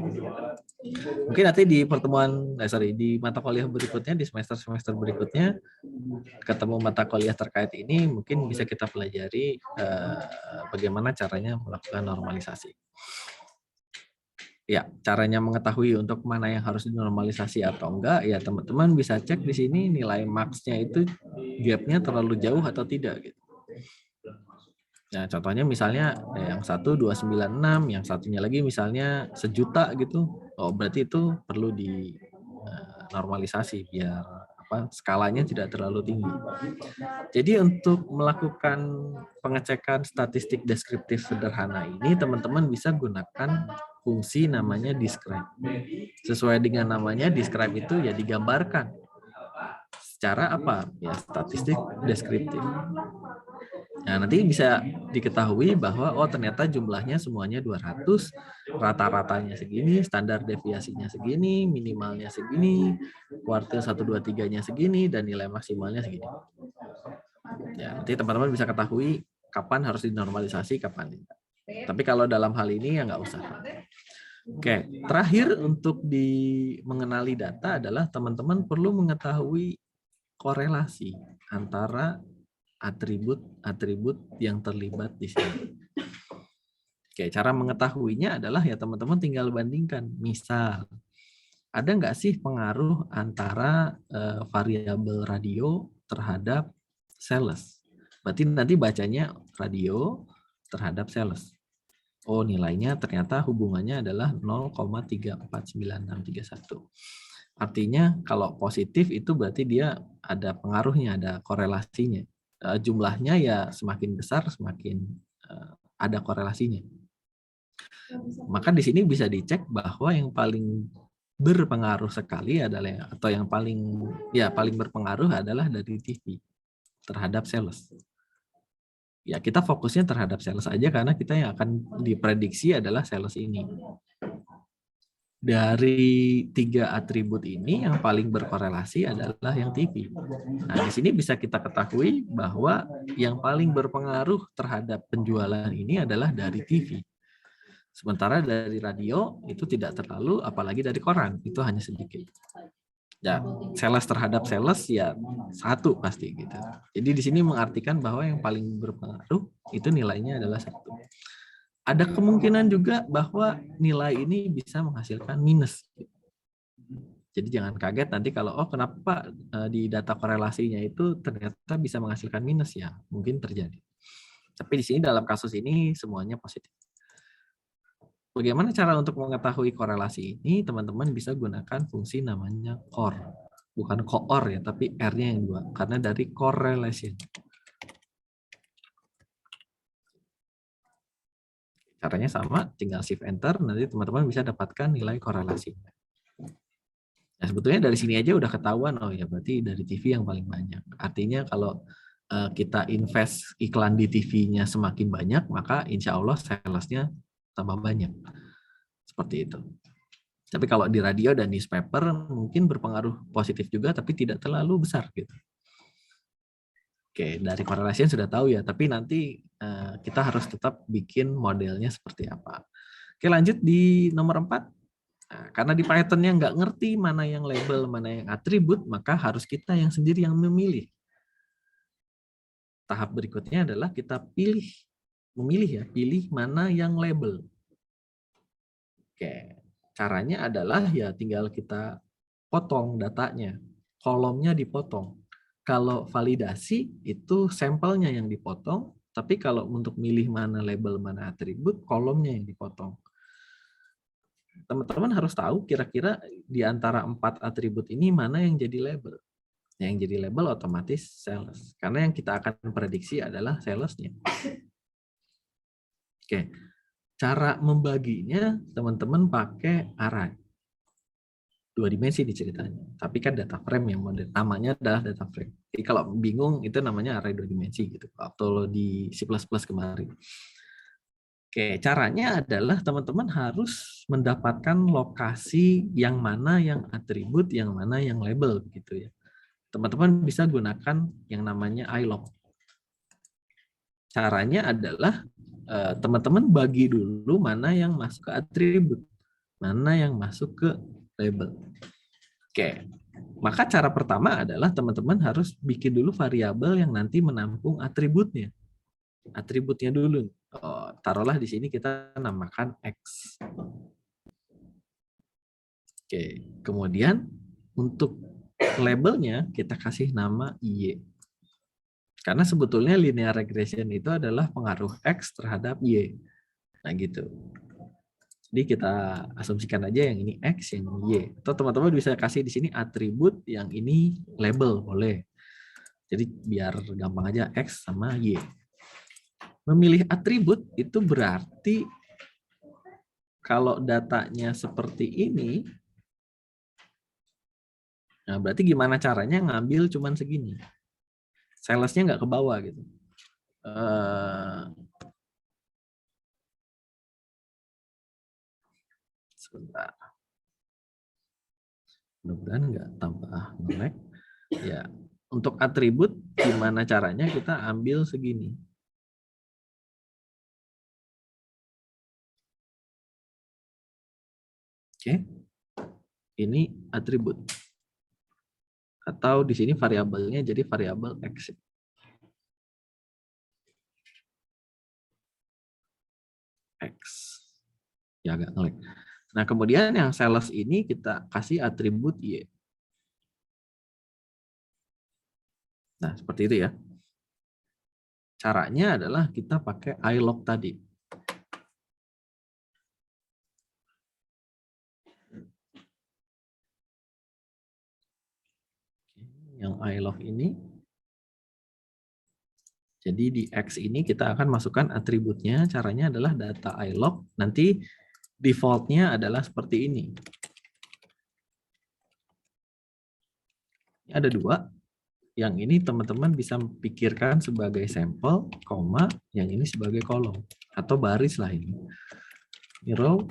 Mungkin nanti di pertemuan, di mata kuliah berikutnya, di semester-semester berikutnya, ketemu mata kuliah terkait ini, mungkin bisa kita pelajari bagaimana caranya melakukan normalisasi. Ya, caranya mengetahui untuk mana yang harus dinormalisasi atau enggak, ya teman-teman bisa cek di sini nilai max-nya itu gap-nya terlalu jauh atau tidak gitu. Nah, contohnya misalnya yang satu 296, yang satunya lagi misalnya 1.000.000 gitu. Oh, berarti itu perlu di normalisasi biar skalanya tidak terlalu tinggi. Jadi untuk melakukan pengecekan statistik deskriptif sederhana ini, teman-teman bisa gunakan fungsi namanya describe. Sesuai dengan namanya, describe itu ya digambarkan. Secara apa? Ya statistik deskriptif. Nah, nanti bisa diketahui bahwa oh ternyata jumlahnya semuanya 200, rata-ratanya segini, standar deviasinya segini, minimalnya segini, kuartil 1, 2, 3-nya segini, dan nilai maksimalnya segini. Ya, nanti teman-teman bisa ketahui kapan harus dinormalisasi, kapan tidak. Tapi kalau dalam hal ini ya nggak usah. Oke, terakhir untuk mengenali data adalah teman-teman perlu mengetahui korelasi antara atribut-atribut yang terlibat di sini. Oke, cara mengetahuinya adalah ya teman-teman tinggal bandingkan. Misal, ada nggak sih pengaruh antara variabel radio terhadap sales? Berarti nanti bacanya radio terhadap sales. Oh, nilainya ternyata hubungannya adalah 0,349631. Artinya kalau positif itu berarti dia ada pengaruhnya, ada korelasinya. Jumlahnya ya semakin besar semakin ada korelasinya. Maka di sini bisa dicek bahwa yang paling berpengaruh sekali adalah atau yang paling berpengaruh adalah dari TV terhadap sales. Ya kita fokusnya terhadap sales aja karena kita yang akan diprediksi adalah sales ini. Dari 3 atribut ini yang paling berkorelasi adalah yang TV. Nah, di sini bisa kita ketahui bahwa yang paling berpengaruh terhadap penjualan ini adalah dari TV. Sementara dari radio itu tidak terlalu, apalagi dari koran, itu hanya sedikit. Ya, sales terhadap sales ya 1 pasti gitu. Jadi di sini mengartikan bahwa yang paling berpengaruh itu nilainya adalah 1. Ada kemungkinan juga bahwa nilai ini bisa menghasilkan minus. Jadi jangan kaget nanti kalau kenapa di data korelasinya itu ternyata bisa menghasilkan minus ya, mungkin terjadi. Tapi di sini dalam kasus ini semuanya positif. Bagaimana cara untuk mengetahui korelasi ini? Teman-teman bisa gunakan fungsi namanya core. Bukan core ya, tapi R-nya yang 2 karena dari correlation. Caranya sama, tinggal shift enter, nanti teman-teman bisa dapatkan nilai korelasi. Nah, sebetulnya dari sini aja udah ketahuan, oh ya berarti dari TV yang paling banyak. Artinya kalau kita invest iklan di TV-nya semakin banyak, maka insya Allah sales-nya tambah banyak. Seperti itu. Tapi kalau di radio dan newspaper mungkin berpengaruh positif juga, tapi tidak terlalu besar gitu. Oke, dari korelasi sudah tahu ya, tapi nanti kita harus tetap bikin modelnya seperti apa. Oke, lanjut di nomor 4. Nah, karena di Python-nya nggak ngerti mana yang label, mana yang atribut, maka harus kita yang sendiri yang memilih. tahap berikutnya adalah kita pilih mana yang label. Oke, caranya adalah ya tinggal kita potong datanya, kolomnya dipotong. Kalau validasi itu sampelnya yang dipotong, tapi kalau untuk milih mana label, mana atribut, kolomnya yang dipotong. Teman-teman harus tahu kira-kira di antara 4 atribut ini mana yang jadi label. Yang jadi label otomatis sales. Karena yang kita akan prediksi adalah salesnya. Oke, cara membaginya teman-teman pakai array. 2 dimensi di ceritanya. Tapi kan data frame yang model namanya adalah data frame. Jadi kalau bingung itu namanya array 2 dimensi gitu. Waktu di C++ kemarin. Oke, caranya adalah teman-teman harus mendapatkan lokasi yang mana yang atribut, yang mana yang label gitu ya. Teman-teman bisa gunakan yang namanya ilog. Caranya adalah teman-teman bagi dulu mana yang masuk ke atribut, mana yang masuk ke label. Oke, maka cara pertama adalah teman-teman harus bikin dulu variabel yang nanti menampung atributnya. Atributnya dulu. Oh, taruhlah di sini kita namakan X. Oke, kemudian untuk labelnya kita kasih nama Y. Karena sebetulnya linear regression itu adalah pengaruh X terhadap Y. Nah gitu. Jadi kita asumsikan aja yang ini X, yang ini Y. Atau teman-teman bisa kasih di sini atribut, yang ini label, boleh. Jadi biar gampang aja X sama Y. Memilih atribut itu berarti kalau datanya seperti ini, nah berarti gimana caranya ngambil cuman segini? Salesnya nggak ke bawah gitu. Sebentar. Mudah-mudahan nggak tambah nge-lag. Ya, untuk atribut gimana caranya kita ambil segini? Oke, ini atribut. Atau di sini variabelnya jadi variabel X. X. Ya agak ngelag. Nah, kemudian yang sales ini kita kasih atribut Y. Nah, seperti itu ya. Caranya adalah kita pakai ilog tadi. Yang ilog ini. Jadi di X ini kita akan masukkan atributnya. Caranya adalah data ilog. Nanti defaultnya adalah seperti ini. Ini ada 2. Yang ini teman-teman bisa pikirkan sebagai sampel, koma, yang ini sebagai kolom. Atau baris lah ini. Ini row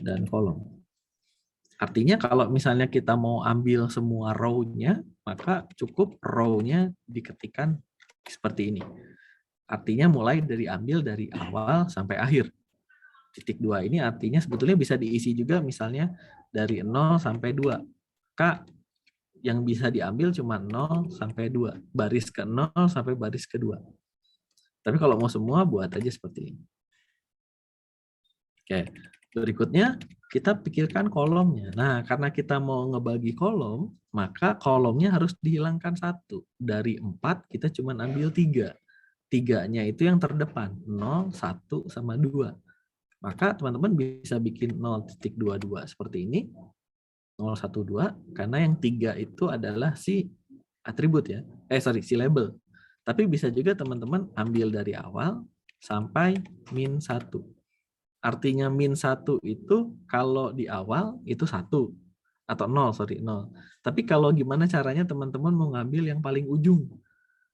dan kolom. Artinya kalau misalnya kita mau ambil semua row-nya, maka cukup row-nya diketikkan seperti ini. Artinya mulai ambil dari awal sampai akhir. Titik 2 ini artinya sebetulnya bisa diisi juga misalnya dari 0 sampai 2. Maka yang bisa diambil cuma 0 sampai 2. Baris ke 0 sampai baris ke-2. Tapi kalau mau semua, buat aja seperti ini. Oke, berikutnya kita pikirkan kolomnya. Nah, karena kita mau ngebagi kolom, maka kolomnya harus dihilangkan 1. Dari 4, kita cuma ambil 3. 3-nya itu yang terdepan, 0, 1, sama 2. Maka teman-teman bisa bikin 0.22 seperti ini, 012, karena yang 3 itu adalah si atribut ya. Si label. Tapi bisa juga teman-teman ambil dari awal sampai -1. Artinya -1 itu kalau di awal itu 1 atau 0. Tapi kalau gimana caranya teman-teman mau ngambil yang paling ujung.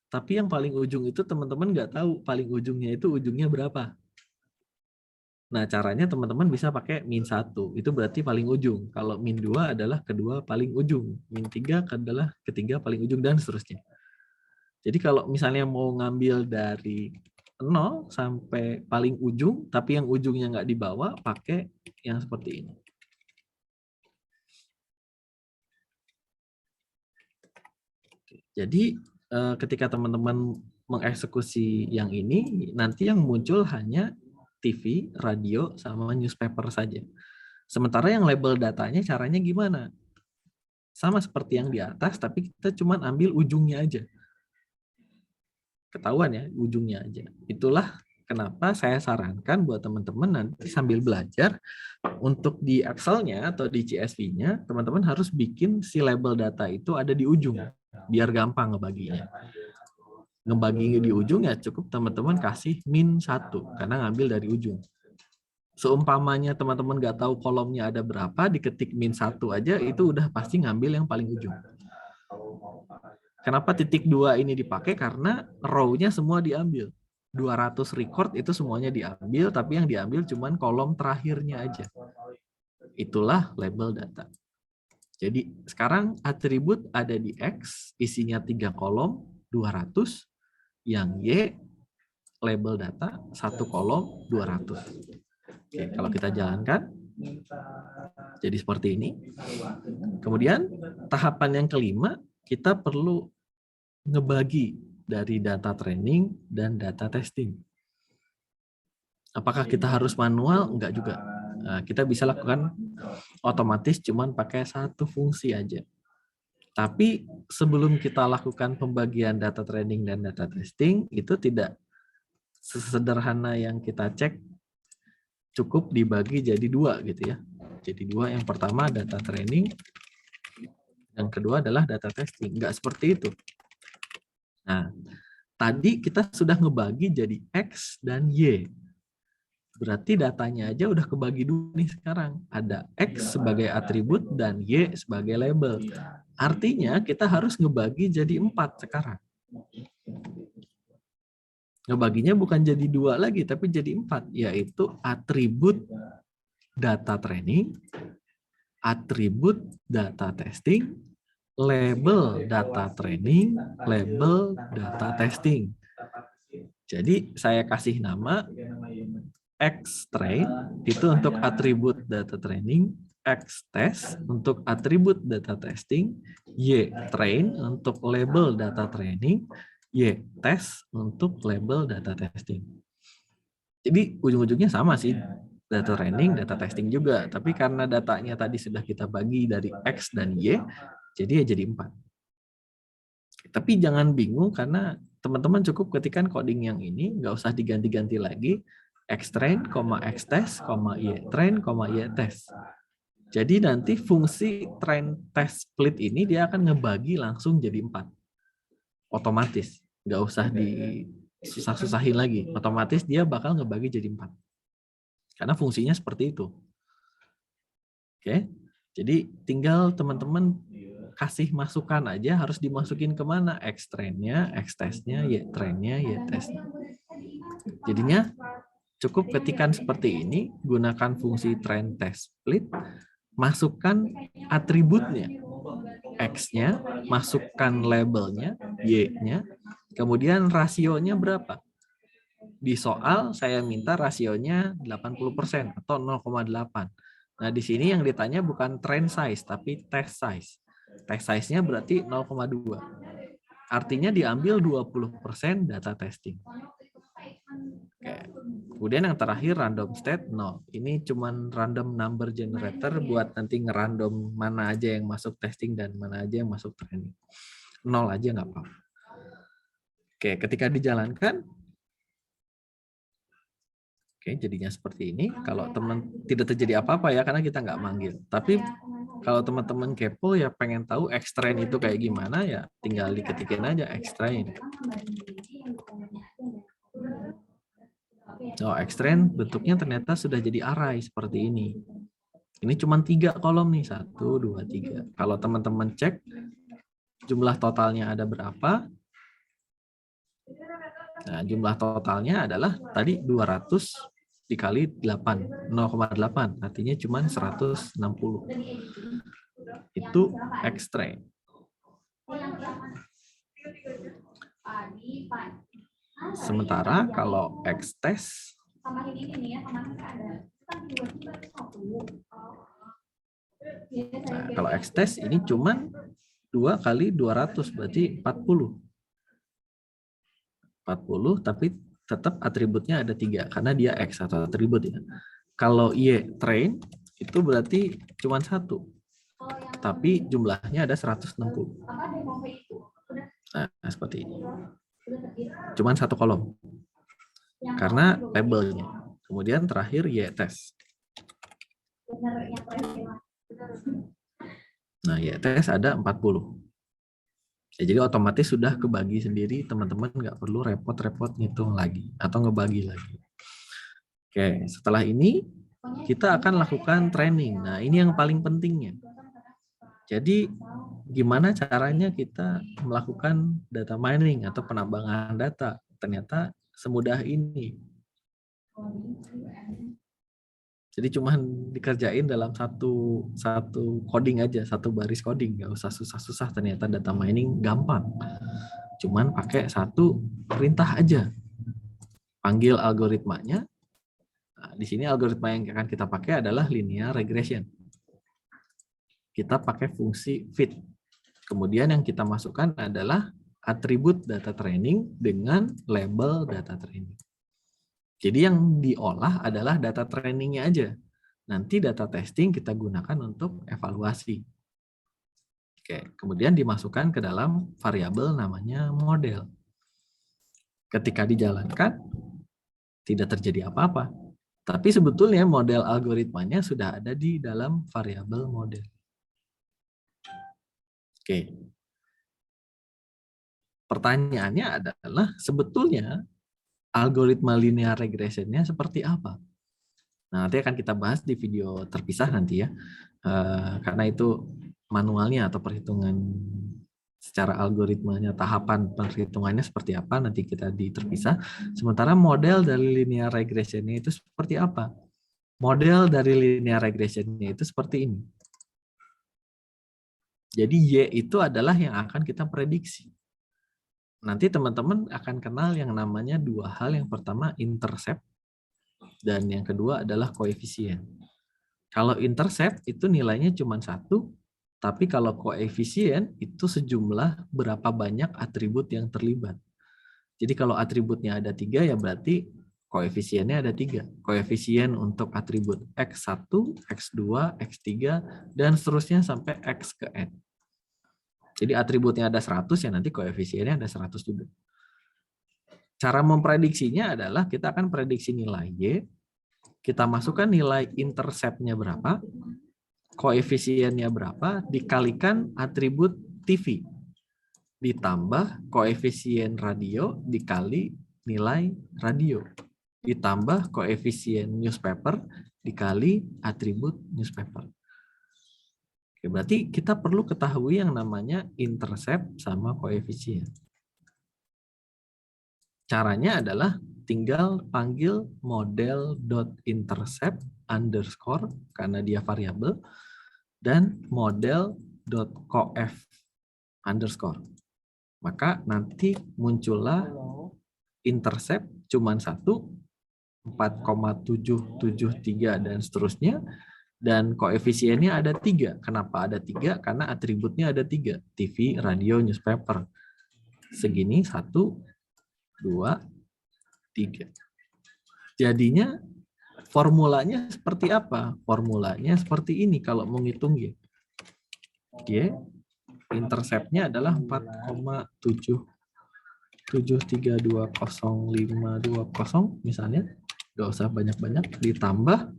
Tapi yang paling ujung itu teman-teman nggak tahu paling ujungnya itu ujungnya berapa. Nah, caranya teman-teman bisa pakai -1. Itu berarti paling ujung. Kalau -2 adalah kedua paling ujung. -3 adalah ketiga paling ujung dan seterusnya. Jadi kalau misalnya mau ngambil dari 0 sampai paling ujung, tapi yang ujungnya nggak dibawa, pakai yang seperti ini. Jadi ketika teman-teman mengeksekusi yang ini, nanti yang muncul hanya TV, radio, sama newspaper saja. Sementara yang label datanya caranya gimana? Sama seperti yang di atas, tapi kita cuma ambil ujungnya aja. Ketahuan ya, ujungnya aja. Itulah kenapa saya sarankan buat teman-teman nanti sambil belajar, untuk di Excel-nya atau di CSV-nya, teman-teman harus bikin si label data itu ada di ujung, biar gampang ngebaginya. Ngebagi di ujung ya cukup teman-teman kasih -1, karena ngambil dari ujung. Seumpamanya teman-teman nggak tahu kolomnya ada berapa, diketik -1 aja, itu udah pasti ngambil yang paling ujung. Kenapa titik 2 ini dipakai? Karena row-nya semua diambil. 200 record itu semuanya diambil, tapi yang diambil cuman kolom terakhirnya aja. Itulah label data. Jadi sekarang atribut ada di X, isinya 3 kolom, 200. Yang Y, label data, 1 kolom, 200. Oke, kalau kita jalankan, jadi seperti ini. Kemudian tahapan yang kelima, kita perlu ngebagi dari data training dan data testing. Apakah kita harus manual? Enggak juga. Nah, kita bisa lakukan otomatis cuman pakai satu fungsi aja. Tapi sebelum kita lakukan pembagian data training dan data testing, itu tidak sesederhana yang kita cek, cukup dibagi jadi 2 gitu ya. Jadi 2, yang pertama data training, yang kedua adalah data testing. Enggak seperti itu. Nah, tadi kita sudah ngebagi jadi X dan Y. Berarti datanya aja udah kebagi 2 nih sekarang. Ada X sebagai atribut dan Y sebagai label. Artinya kita harus ngebagi jadi 4 sekarang. Ngebaginya bukan jadi 2 lagi, tapi jadi 4. Yaitu atribut data training, atribut data testing, label data training, label data testing. Jadi saya kasih nama X train itu untuk atribut data training, X test untuk atribut data testing, Y train untuk label data training, Y test untuk label data testing. Jadi ujung-ujungnya sama sih, data training, data testing juga. Tapi karena datanya tadi sudah kita bagi dari X dan Y, jadi ya jadi 4. Tapi jangan bingung karena teman-teman cukup ketikkan coding yang ini, nggak usah diganti-ganti lagi. X train, X test, Y train, Y test. Jadi nanti fungsi train test split ini dia akan ngebagi langsung jadi 4. Otomatis. Nggak usah disusah-susahin lagi. Otomatis dia bakal ngebagi jadi 4. Karena fungsinya seperti itu. Oke. Jadi tinggal teman-teman kasih masukan aja, harus dimasukin kemana? X train-nya, X test-nya, Y train-nya, Y test-nya. Jadinya cukup ketikan seperti ini, gunakan fungsi train test split, masukkan atributnya, X-nya, masukkan labelnya, Y-nya, kemudian rasionya berapa? Di soal saya minta rasionya 80% atau 0,8. Nah, di sini yang ditanya bukan train size, tapi test size. Test size-nya berarti 0,2. Artinya diambil 20% data testing. Oke. Kemudian yang terakhir random state 0. Ini cuman random number generator buat nanti ngerandom mana aja yang masuk testing dan mana aja yang masuk training. 0 aja nggak apa-apa. Oke, ketika dijalankan, oke, jadinya seperti ini. Kalau teman tidak terjadi apa-apa ya karena kita nggak manggil. Tapi kalau teman-teman kepo ya pengen tahu X train itu kayak gimana ya tinggal diketikin aja X train. Oh, X train bentuknya ternyata sudah jadi array seperti ini. Ini cuma 3 kolom nih, 1, 2, 3. Kalau teman-teman cek jumlah totalnya ada berapa? Nah, jumlah totalnya adalah tadi 200 dikali 8, 0,8. Artinya cuma 160. Itu X train. Sementara kalau X test, nah, kalau X test ini cuman 2 kali 200 berarti 40. 40, tapi tetap atributnya ada 3 karena dia X atau atribut ya. Kalau Y train itu berarti cuma 1, tapi jumlahnya ada 160. Nah, seperti ini. Cuman 1 kolom. Karena labelnya. Kemudian terakhir Y test. Nah, Y test ada 40. Ya, jadi otomatis sudah kebagi sendiri, teman-teman nggak perlu repot-repot ngitung lagi atau ngebagi lagi. Oke, setelah ini kita akan lakukan training. Nah, ini yang paling pentingnya. Jadi gimana caranya kita melakukan data mining atau penambangan data? Ternyata semudah ini. Jadi cuma dikerjain dalam satu coding aja, satu baris coding, nggak usah susah-susah. Ternyata data mining gampang. Cuman pakai satu perintah aja. Panggil algoritmanya. Nah, di sini algoritma yang akan kita pakai adalah linear regression. Kita pakai fungsi fit. Kemudian yang kita masukkan adalah atribut data training dengan label data training. Jadi yang diolah adalah data trainingnya aja. Nanti data testing kita gunakan untuk evaluasi. Oke, kemudian dimasukkan ke dalam variabel namanya model. Ketika dijalankan, tidak terjadi apa-apa. Tapi sebetulnya model algoritmanya sudah ada di dalam variabel model. Oke. Pertanyaannya adalah sebetulnya algoritma linear regression-nya seperti apa? Nah, nanti akan kita bahas di video terpisah nanti ya. Karena itu manualnya atau perhitungan secara algoritmanya, tahapan perhitungannya seperti apa, nanti kita di terpisah. Sementara model dari linear regression-nya itu seperti apa? Model dari linear regression-nya itu seperti ini. Jadi Y itu adalah yang akan kita prediksi. Nanti teman-teman akan kenal yang namanya dua hal. Yang pertama intercept dan yang kedua adalah koefisien. Kalau intercept itu nilainya cuma 1, tapi kalau koefisien itu sejumlah berapa banyak atribut yang terlibat. Jadi kalau atributnya ada 3 ya berarti koefisiennya ada 3. Koefisien untuk atribut X1, X2, X3 dan seterusnya sampai X ke N. Jadi atributnya ada 100 ya nanti koefisiennya ada 100 juga. Cara memprediksinya adalah kita akan prediksi nilai Y, kita masukkan nilai intercept-nya berapa, koefisiennya berapa, dikalikan atribut TV, ditambah koefisien radio dikali nilai radio, ditambah koefisien newspaper dikali atribut newspaper. Oke, berarti kita perlu ketahui yang namanya intercept sama koefisien. Caranya adalah tinggal panggil model.intercept underscore karena dia variabel dan model.coef underscore. Maka nanti muncullah intercept cuma 1, 4,773 dan seterusnya. Dan koefisiennya ada 3. Kenapa ada 3? Karena atributnya ada 3. TV, radio, newspaper. Segini 1, 2, 3. Jadinya formulanya seperti apa? Formulanya seperti ini kalau mau ngitung Y. Y interceptnya adalah 4,77320,520 misalnya. Nggak usah banyak-banyak. Ditambah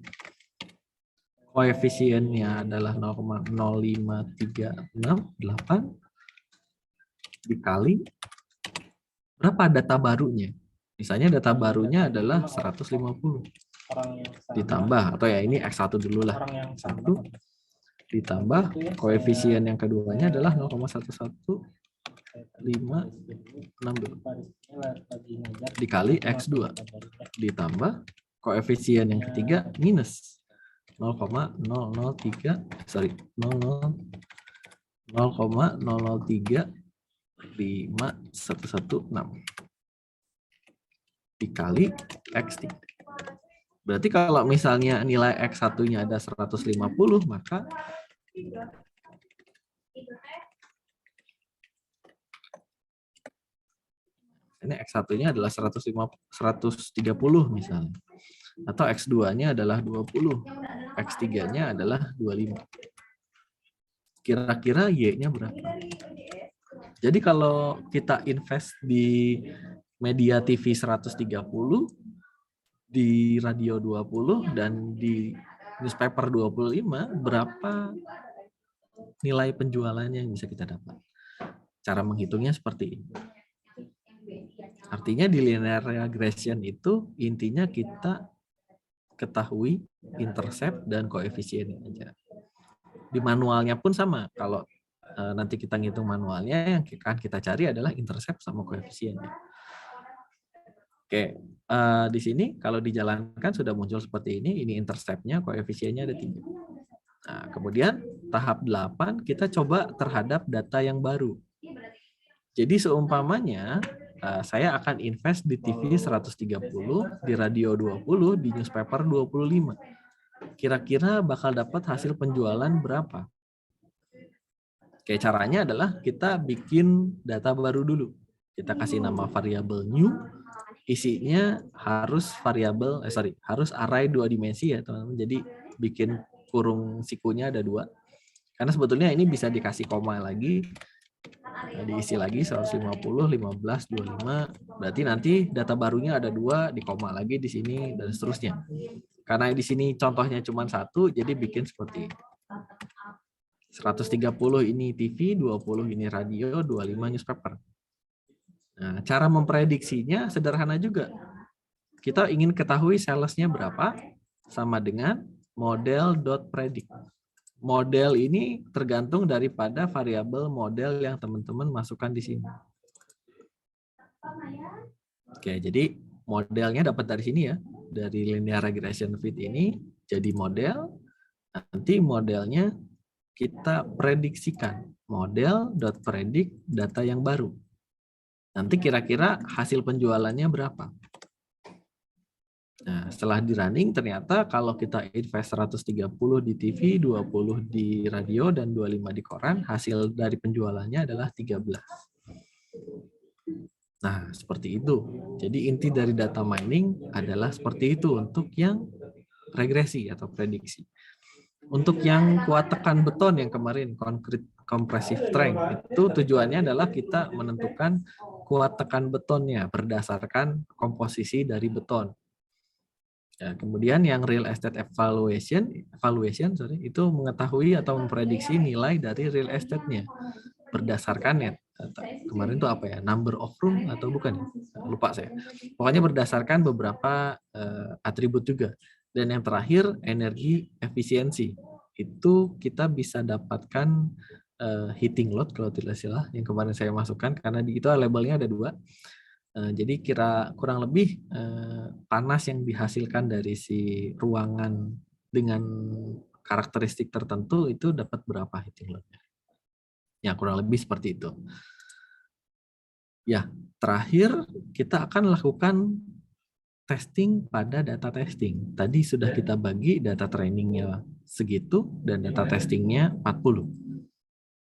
koefisiennya adalah 0,05368 dikali berapa data barunya. Misalnya data barunya adalah 150. Ditambah, atau ya ini X1 dulu lah. 1 ditambah koefisien yang keduanya adalah 0,11562 dikali X2. Ditambah koefisien yang ketiga minus 0,03516 dikali X3. Berarti kalau misalnya nilai X1-nya ada 150, maka Ini X1-nya adalah 130 misalnya. Atau X2-nya adalah 20. X3-nya adalah 25. Kira-kira Y-nya berapa? Jadi kalau kita invest di media TV 130, di radio 20, dan di newspaper 25, berapa nilai penjualannya yang bisa kita dapat? Cara menghitungnya seperti ini. Artinya di linear regression itu intinya kita ketahui intercept dan koefisiennya aja. Di manualnya pun sama. Kalau nanti kita ngitung manualnya, yang akan kita cari adalah intercept sama koefisiennya. Oke, di sini kalau dijalankan sudah muncul seperti ini interceptnya, koefisiennya ada 3. Nah, kemudian tahap 8 kita coba terhadap data yang baru. Jadi seumpamanya saya akan invest di TV 130, di radio 20, di newspaper 25. Kira-kira bakal dapat hasil penjualan berapa? Oke, caranya adalah kita bikin data baru dulu. Kita kasih nama variabel new, isinya harus harus array 2 dimensi ya, teman-teman. Jadi bikin kurung sikunya ada 2. Karena sebetulnya ini bisa dikasih koma lagi, diisi lagi 150, 15, 25. Berarti nanti data barunya ada 2, di koma lagi di sini dan seterusnya. Karena di sini contohnya cuma 1, jadi bikin seperti ini. 130 ini TV, 20 ini radio, 25 newspaper. Nah, cara memprediksinya sederhana juga. Kita ingin ketahui sales-nya berapa, sama dengan model.predict. Model ini tergantung daripada variabel model yang teman-teman masukkan di sini. Oke, jadi modelnya dapat dari sini ya, dari linear regression fit ini jadi model. Nanti modelnya kita prediksikan, model.predict data yang baru. Nanti kira-kira hasil penjualannya berapa? Nah, setelah di running ternyata kalau kita invest 130 di TV, 20 di radio, dan 25 di koran, hasil dari penjualannya adalah 13. Nah, seperti itu. Jadi inti dari data mining adalah seperti itu untuk yang regresi atau prediksi. Untuk yang kuat tekan beton yang kemarin, concrete compressive strength, itu tujuannya adalah kita menentukan kuat tekan betonnya berdasarkan komposisi dari beton. Ya, kemudian yang real estate evaluation itu mengetahui atau memprediksi nilai dari real estate-nya berdasarkan net. Kemarin itu apa ya? Number of room atau bukan? Lupa saya. Pokoknya berdasarkan beberapa atribut juga. Dan yang terakhir energi efisiensi. Itu kita bisa dapatkan heating load kalau tidak salah yang kemarin saya masukkan karena di itu labelnya ada 2. Jadi kurang lebih panas yang dihasilkan dari si ruangan dengan karakteristik tertentu itu dapat berapa heating load-nya. Ya, kurang lebih seperti itu. Ya, terakhir kita akan lakukan testing pada data testing. Tadi sudah kita bagi data trainingnya segitu dan data testingnya 40.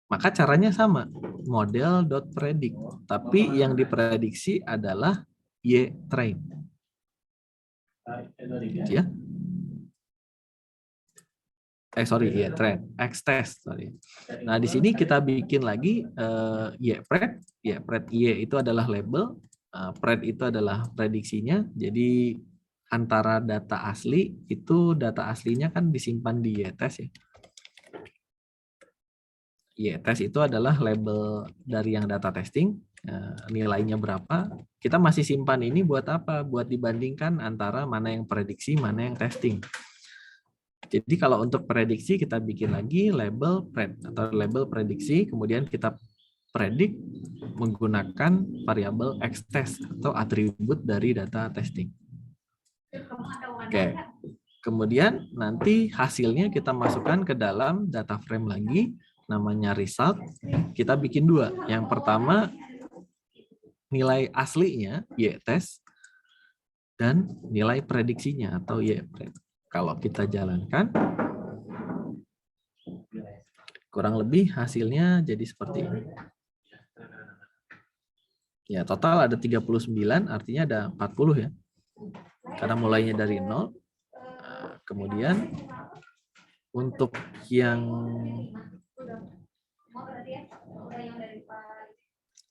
Maka caranya sama, model.predict. Tapi yang diprediksi adalah Y-train. Ya. Y-train, X-test. Nah, di sini kita bikin lagi Y-pred. Y-pred Y itu adalah label, pred itu adalah prediksinya. Jadi antara data asli, itu data aslinya kan disimpan di Y-test ya. Y-test itu adalah label dari yang data testing, nilainya berapa. Kita masih simpan ini buat apa? Buat dibandingkan antara mana yang prediksi, mana yang testing. Jadi kalau untuk prediksi kita bikin lagi label pred atau label prediksi, kemudian kita predik menggunakan variabel X-test atau atribut dari data testing. Oke. Kemudian nanti hasilnya kita masukkan ke dalam data frame lagi, namanya result. Kita bikin 2. Yang pertama nilai aslinya Y-test dan nilai prediksinya atau Y-pred. Kalau kita jalankan kurang lebih hasilnya jadi seperti ini. Ya, total ada 39, artinya ada 40 ya. Karena mulainya dari 0. Kemudian untuk yang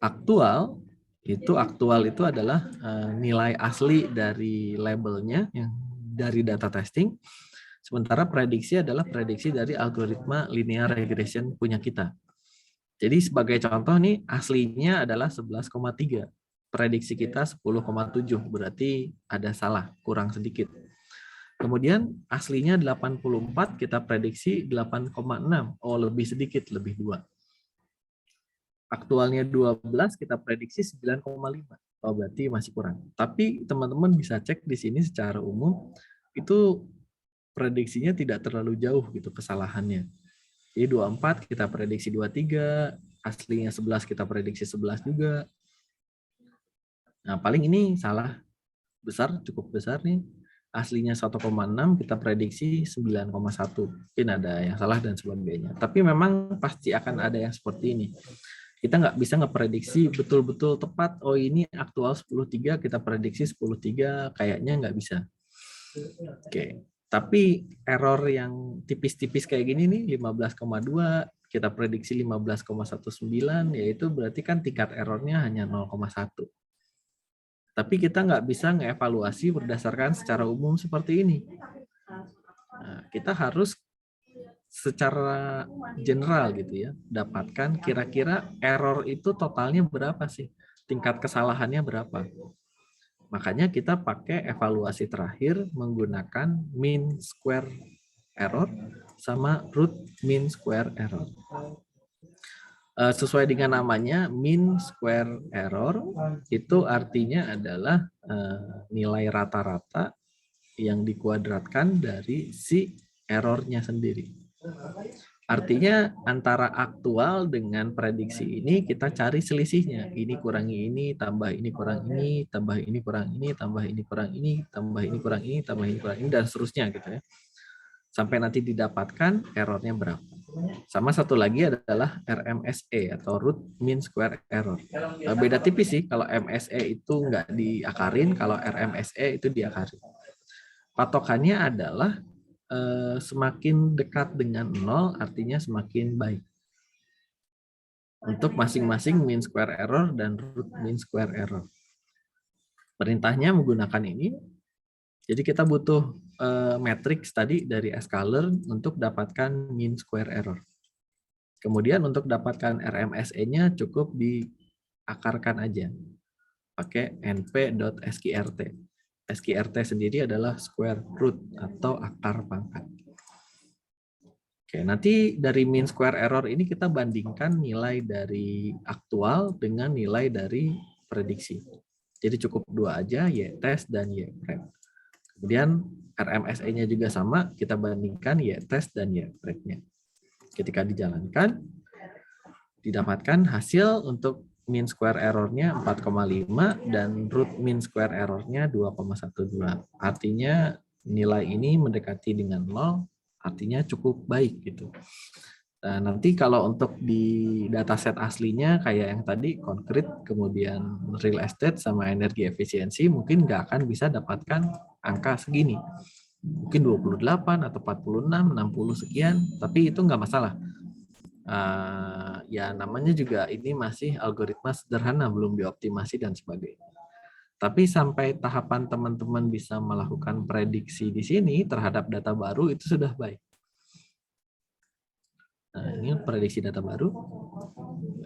aktual itu adalah nilai asli dari labelnya yang dari data testing. Sementara prediksi adalah prediksi dari algoritma linear regression punya kita. Jadi sebagai contoh nih, aslinya adalah 11,3. Prediksi kita 10,7, berarti ada salah, kurang sedikit. Kemudian aslinya 84, kita prediksi 8,6. Oh, lebih sedikit, lebih 2. Aktualnya 12, kita prediksi 9,5. Oh, berarti masih kurang. Tapi teman-teman bisa cek di sini secara umum, itu prediksinya tidak terlalu jauh gitu kesalahannya. Jadi 24 kita prediksi 23, aslinya 11 kita prediksi 11 juga. Nah, paling ini salah besar, cukup besar nih. Aslinya 1,6 kita prediksi 9,1. Mungkin ada yang salah dan sebagainya. Tapi memang pasti akan ada yang seperti ini. Kita nggak bisa ngeprediksi betul-betul tepat, oh ini aktual 10,3, kita prediksi 10,3, kayaknya nggak bisa. Oke. Tapi error yang tipis-tipis kayak gini nih, 15,2, kita prediksi 15,19, yaitu berarti kan tingkat errornya hanya 0,1. Tapi kita nggak bisa ngevaluasi berdasarkan secara umum seperti ini. Nah, kita harus secara general gitu ya, dapatkan kira-kira error itu totalnya berapa sih? Tingkat kesalahannya berapa? Makanya kita pakai evaluasi terakhir menggunakan mean square error sama root mean square error. Sesuai dengan namanya, mean square error itu artinya adalah nilai rata-rata yang dikuadratkan dari si errornya sendiri. Artinya antara aktual dengan prediksi ini kita cari selisihnya. Ini kurangi ini, tambah ini kurang ini, tambah ini kurang ini, tambah ini kurang ini, tambah ini kurang ini, tambah ini kurang ini, dan seterusnya gitu ya. Sampai nanti didapatkan errornya berapa. Sama satu lagi adalah RMSE atau root mean square error. Beda tipis sih, kalau MSE itu nggak diakarin, kalau RMSE itu diakarin. Patokannya adalah semakin dekat dengan 0 artinya semakin baik. Untuk masing-masing mean square error dan root mean square error. Perintahnya menggunakan ini. Jadi kita butuh matrix tadi dari sklearn untuk dapatkan mean square error. Kemudian untuk dapatkan RMSE-nya cukup diakarkan aja. Pakai np.skrt. SQRT sendiri adalah square root atau akar pangkat. Oke, nanti dari mean square error ini kita bandingkan nilai dari aktual dengan nilai dari prediksi. Jadi cukup dua aja, y-test dan y-prep. Kemudian RMSE-nya juga sama, kita bandingkan y-test dan y-prep-nya. Ketika dijalankan, didapatkan hasil untuk mean square error-nya 4,5 dan root mean square error-nya 2,12. Artinya nilai ini mendekati dengan 0, artinya cukup baik gitu. Nah, nanti kalau untuk di dataset aslinya kayak yang tadi konkret, kemudian real estate sama energi efisiensi mungkin nggak akan bisa dapatkan angka segini. Mungkin 28 atau 46, 60 sekian, tapi itu nggak masalah. Ya namanya juga ini masih algoritma sederhana, belum dioptimasi dan sebagainya. Tapi sampai tahapan teman-teman bisa melakukan prediksi di sini terhadap data baru itu sudah baik. Nah, ini prediksi data baru.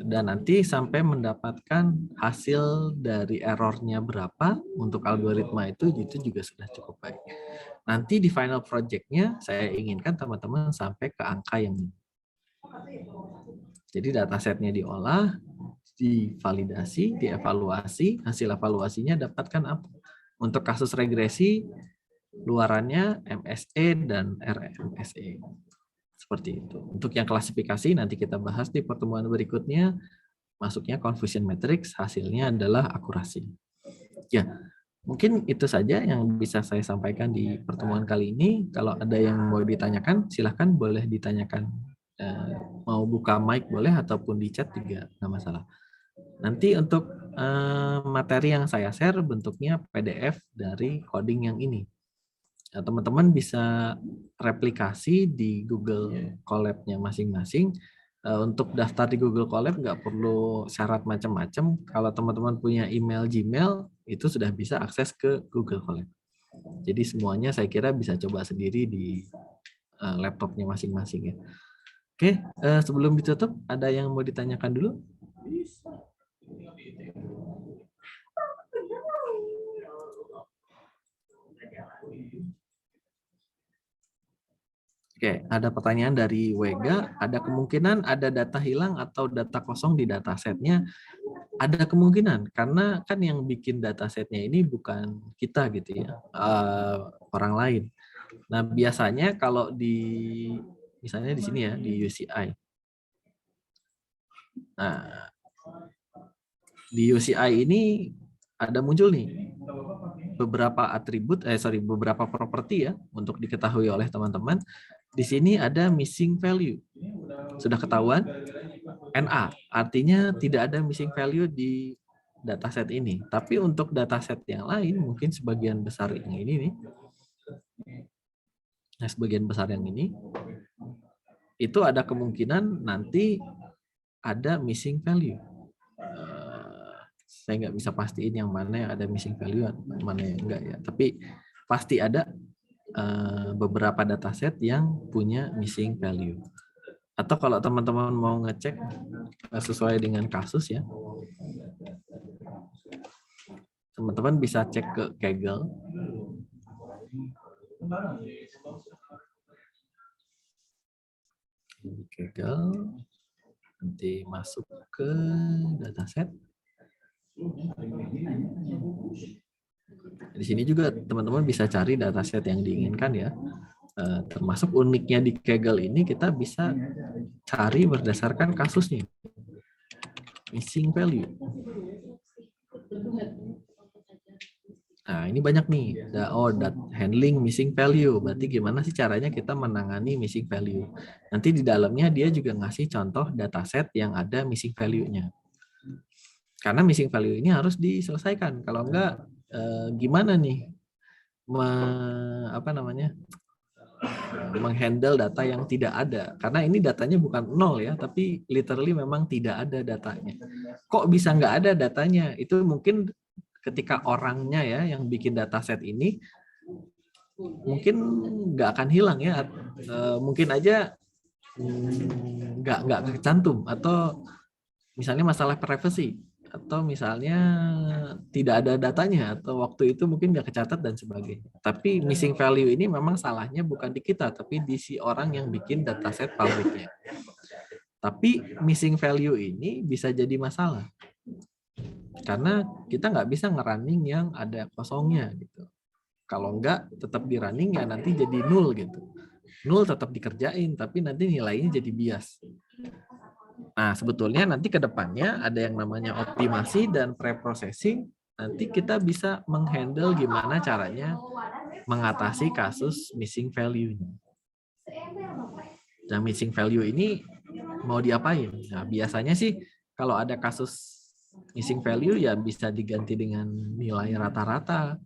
Dan nanti sampai mendapatkan hasil dari errornya berapa untuk algoritma itu juga sudah cukup baik. Nanti di final project-nya saya inginkan teman-teman sampai ke angka yang ini. Jadi datasetnya diolah, divalidasi, dievaluasi, hasil evaluasinya dapatkan apa? Untuk kasus regresi, luarannya MSE dan RMSE. Seperti itu. Untuk yang klasifikasi nanti kita bahas di pertemuan berikutnya, masuknya confusion matrix, hasilnya adalah akurasi. Ya, mungkin itu saja yang bisa saya sampaikan di pertemuan kali ini. Kalau ada yang mau ditanyakan, silahkan boleh ditanyakan. Mau buka mic boleh ataupun di chat juga nggak masalah. Nanti untuk materi yang saya share bentuknya PDF dari coding yang ini. Nah, teman-teman bisa replikasi di Google Colab-nya masing-masing. Untuk daftar di Google Colab nggak perlu syarat macam-macam. Kalau teman-teman punya email Gmail, itu sudah bisa akses ke Google Colab. Jadi semuanya saya kira bisa coba sendiri di laptopnya masing-masing ya. Oke, sebelum ditutup, ada yang mau ditanyakan dulu? Oke, ada pertanyaan dari Wega. Ada kemungkinan ada data hilang atau data kosong di datasetnya? Ada kemungkinan, karena kan yang bikin datasetnya ini bukan kita gitu ya, orang lain. Nah, biasanya kalau di, misalnya di sini ya, di UCI. Nah, di UCI ini ada muncul nih beberapa atribut, beberapa properti ya, untuk diketahui oleh teman-teman. Di sini ada missing value. Sudah ketahuan? NA, artinya tidak ada missing value di dataset ini. Tapi untuk dataset yang lain, mungkin sebagian besar yang ini nih, nah sebagian besar yang ini, itu ada kemungkinan nanti ada missing value. Saya nggak bisa pastiin yang mana yang ada missing value, mana yang enggak ya. Tapi pasti ada beberapa dataset yang punya missing value. Atau kalau teman-teman mau ngecek sesuai dengan kasus ya, teman-teman bisa cek ke Kaggle. Kaggle, nanti masuk ke dataset. Di sini juga teman-teman bisa cari dataset yang diinginkan ya. Termasuk uniknya di Kaggle ini kita bisa cari berdasarkan kasusnya. Missing value. Nah, ini banyak nih. Handling missing value. Berarti gimana sih caranya kita menangani missing value? Nanti di dalamnya dia juga ngasih contoh dataset yang ada missing value-nya. Karena missing value ini harus diselesaikan. Kalau enggak, gimana nih menghandle data yang tidak ada, karena ini datanya bukan nol ya, tapi literally memang tidak ada datanya. Kok bisa nggak ada datanya? Itu mungkin ketika orangnya ya yang bikin dataset ini mungkin nggak akan hilang ya, mungkin aja nggak kecantum, atau misalnya masalah privacy, atau misalnya tidak ada datanya, atau waktu itu mungkin nggak kecatat dan sebagainya. Tapi missing value ini memang salahnya bukan di kita, tapi di si orang yang bikin dataset pabriknya. Tapi missing value ini bisa jadi masalah, karena kita nggak bisa nge-running yang ada kosongnya gitu. Kalau nggak tetap di running ya nanti jadi nul gitu. Nul tetap dikerjain, tapi nanti nilainya jadi bias. Nah, sebetulnya nanti ke depannya ada yang namanya optimasi dan pre-processing. Nanti kita bisa menghandle gimana caranya mengatasi kasus missing value-nya. Nah, missing value ini mau diapain? Nah, biasanya sih kalau ada kasus missing value ya bisa diganti dengan nilai rata-rata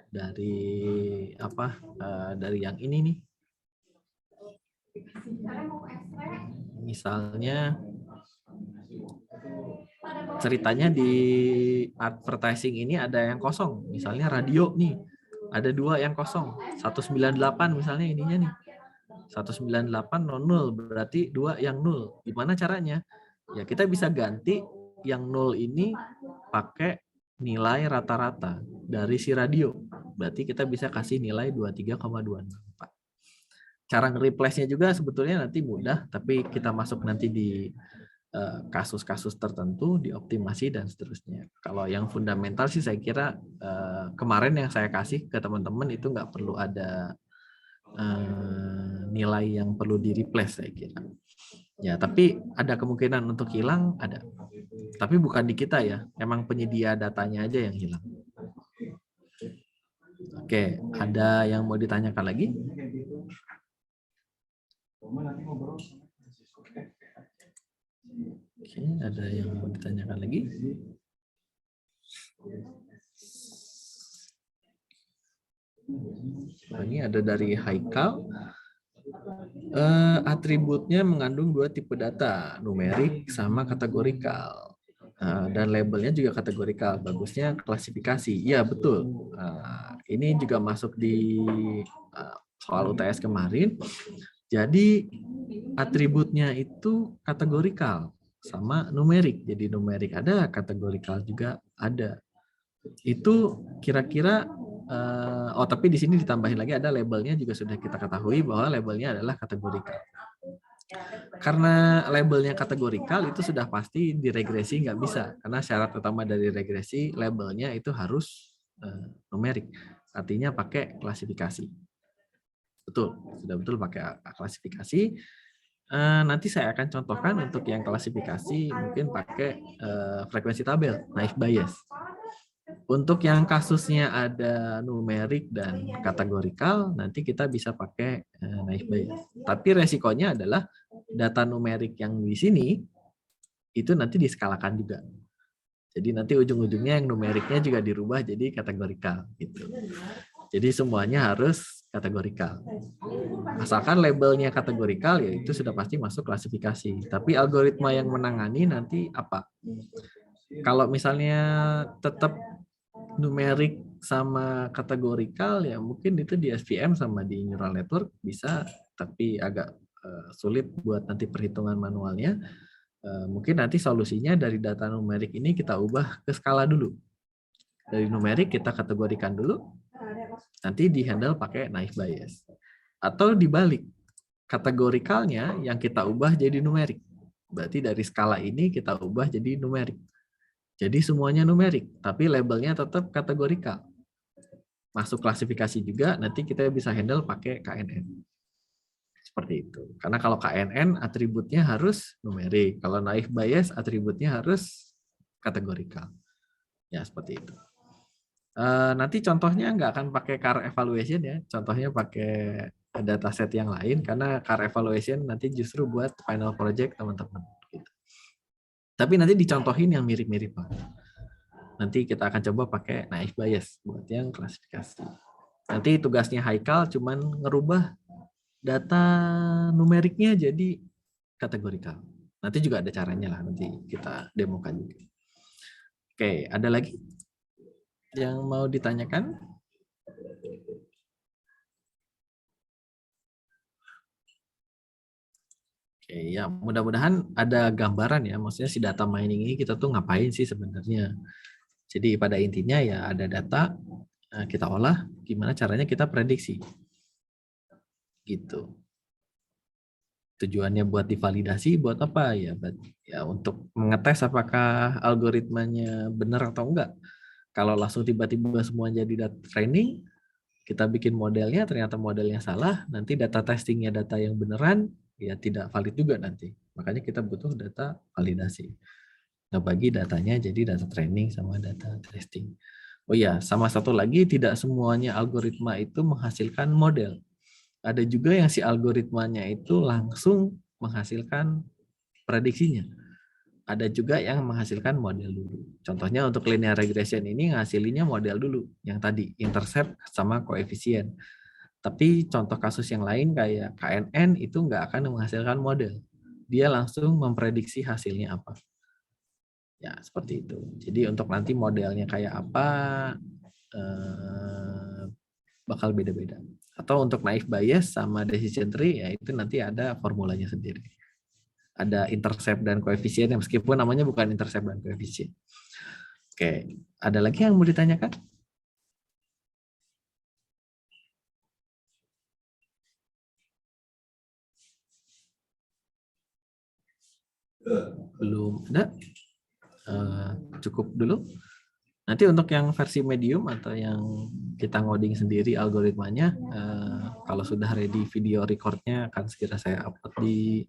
dari dari yang ini nih. Misalnya ceritanya di advertising ini ada yang kosong, misalnya radio nih, ada 2 yang kosong, 198 misalnya ininya nih, 198 non-nul, berarti 2 yang nul. Gimana caranya? Ya kita bisa ganti yang nul ini pakai nilai rata-rata dari si radio, berarti kita bisa kasih nilai 23,24. Cara nge-replace-nya juga sebetulnya nanti mudah, tapi kita masuk nanti di kasus-kasus tertentu, dioptimasi dan seterusnya. Kalau yang fundamental sih saya kira kemarin yang saya kasih ke teman-teman itu nggak perlu ada nilai yang perlu di-replace saya kira. Ya, tapi ada kemungkinan untuk hilang, ada. Tapi bukan di kita ya, emang penyedia datanya aja yang hilang. Oke, ada yang mau ditanyakan lagi? Oke, ada yang mau ditanyakan lagi? Ini ada dari Haikal. Atributnya mengandung dua tipe data, numerik sama kategorikal. Dan labelnya juga kategorikal, bagusnya klasifikasi. Iya, betul. Ini juga masuk di soal UTS kemarin. Jadi atributnya itu kategorikal sama numerik. Jadi numerik ada, kategorikal juga ada. Itu kira-kira tapi di sini ditambahin lagi ada labelnya juga sudah kita ketahui bahwa labelnya adalah kategorikal. Karena labelnya kategorikal itu sudah pasti di regresi nggak bisa, karena syarat utama dari regresi labelnya itu harus numerik, artinya pakai klasifikasi. Betul, sudah betul pakai klasifikasi. Nanti saya akan contohkan untuk yang klasifikasi mungkin pakai frekuensi tabel, naive Bayes. Untuk yang kasusnya ada numerik dan kategorikal, nanti kita bisa pakai naive Bayes. Tapi resikonya adalah data numerik yang di sini itu nanti diskalakan juga. Jadi nanti ujung-ujungnya yang numeriknya juga dirubah jadi kategorikal gitu. Jadi semuanya harus kategorikal. Asalkan labelnya kategorikal, ya itu sudah pasti masuk klasifikasi. Tapi algoritma yang menangani nanti apa? Kalau misalnya tetap numerik sama kategorikal, ya mungkin itu di SVM sama di neural network bisa, tapi agak sulit buat nanti perhitungan manualnya. Mungkin nanti solusinya dari data numerik ini kita ubah ke skala dulu. Dari numerik kita kategorikan dulu, nanti di-handle pakai naive Bayes. Atau dibalik, kategorikalnya yang kita ubah jadi numerik. Berarti dari skala ini kita ubah jadi numerik. Jadi semuanya numerik, tapi labelnya tetap kategorikal. Masuk klasifikasi juga, nanti kita bisa handle pakai KNN. Seperti itu. Karena kalau KNN atributnya harus numerik. Kalau naive Bayes atributnya harus kategorikal. Ya, seperti itu. Nanti contohnya nggak akan pakai car evaluation ya. Contohnya pakai dataset yang lain, karena car evaluation nanti justru buat final project teman-teman. Gitu. Tapi nanti dicontohin yang mirip-mirip. Nanti kita akan coba pakai naive Bayes buat yang klasifikasi. Nanti tugasnya Haikal cuman ngerubah data numeriknya jadi kategorikal. Nanti juga ada caranya lah, nanti kita demokan juga. Oke, ada lagi yang mau ditanyakan? Oke, ya mudah-mudahan ada gambaran ya, maksudnya si data mining ini kita tuh ngapain sih sebenarnya. Jadi pada intinya ya ada data, kita olah, gimana caranya kita prediksi. Gitu. Tujuannya buat divalidasi, buat apa ya? Ya untuk mengetes apakah algoritmanya benar atau enggak. Kalau langsung tiba-tiba semua jadi data training, kita bikin modelnya, ternyata modelnya salah, nanti data testingnya data yang beneran, ya tidak valid juga nanti. Makanya kita butuh data validasi. Nah, bagi datanya jadi data training sama data testing. Oh ya, sama satu lagi, tidak semuanya algoritma itu menghasilkan model. Ada juga yang si algoritmanya itu langsung menghasilkan prediksinya. Ada juga yang menghasilkan model dulu. Contohnya untuk linear regression ini ngasilinnya model dulu, yang tadi intercept sama koefisien. Tapi contoh kasus yang lain kayak KNN itu nggak akan menghasilkan model. Dia langsung memprediksi hasilnya apa. Ya, seperti itu. Jadi untuk nanti modelnya kayak apa bakal beda-beda. Atau untuk naive Bayes sama decision tree, ya itu nanti ada formulanya sendiri. Ada intercept dan koefisien, meskipun namanya bukan intercept dan koefisien. Oke, ada lagi yang mau ditanyakan? Belum ada? Cukup dulu. Nanti untuk yang versi medium atau yang kita ngoding sendiri algoritmanya, kalau sudah ready video recordnya akan segera saya upload di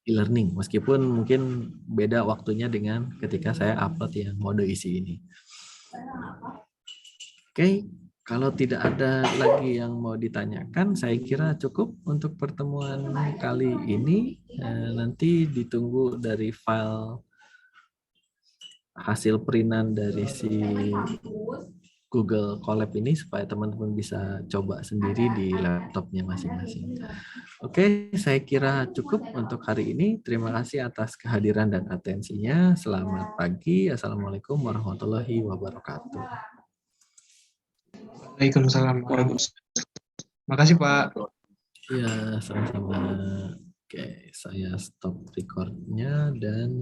e-learning, meskipun mungkin beda waktunya dengan ketika saya upload yang mode isi ini. Oke, kalau tidak ada lagi yang mau ditanyakan, saya kira cukup untuk pertemuan kali ini. Nanti ditunggu dari file hasil printan dari si Google Colab ini supaya teman-teman bisa coba sendiri di laptopnya masing-masing. Oke, saya kira cukup untuk hari ini. Terima kasih atas kehadiran dan atensinya. Selamat pagi. Assalamualaikum warahmatullahi wabarakatuh. Waalaikumsalam warahmatullahi. Makasih Pak. Ya, sama-sama. Oke, saya stop recordnya dan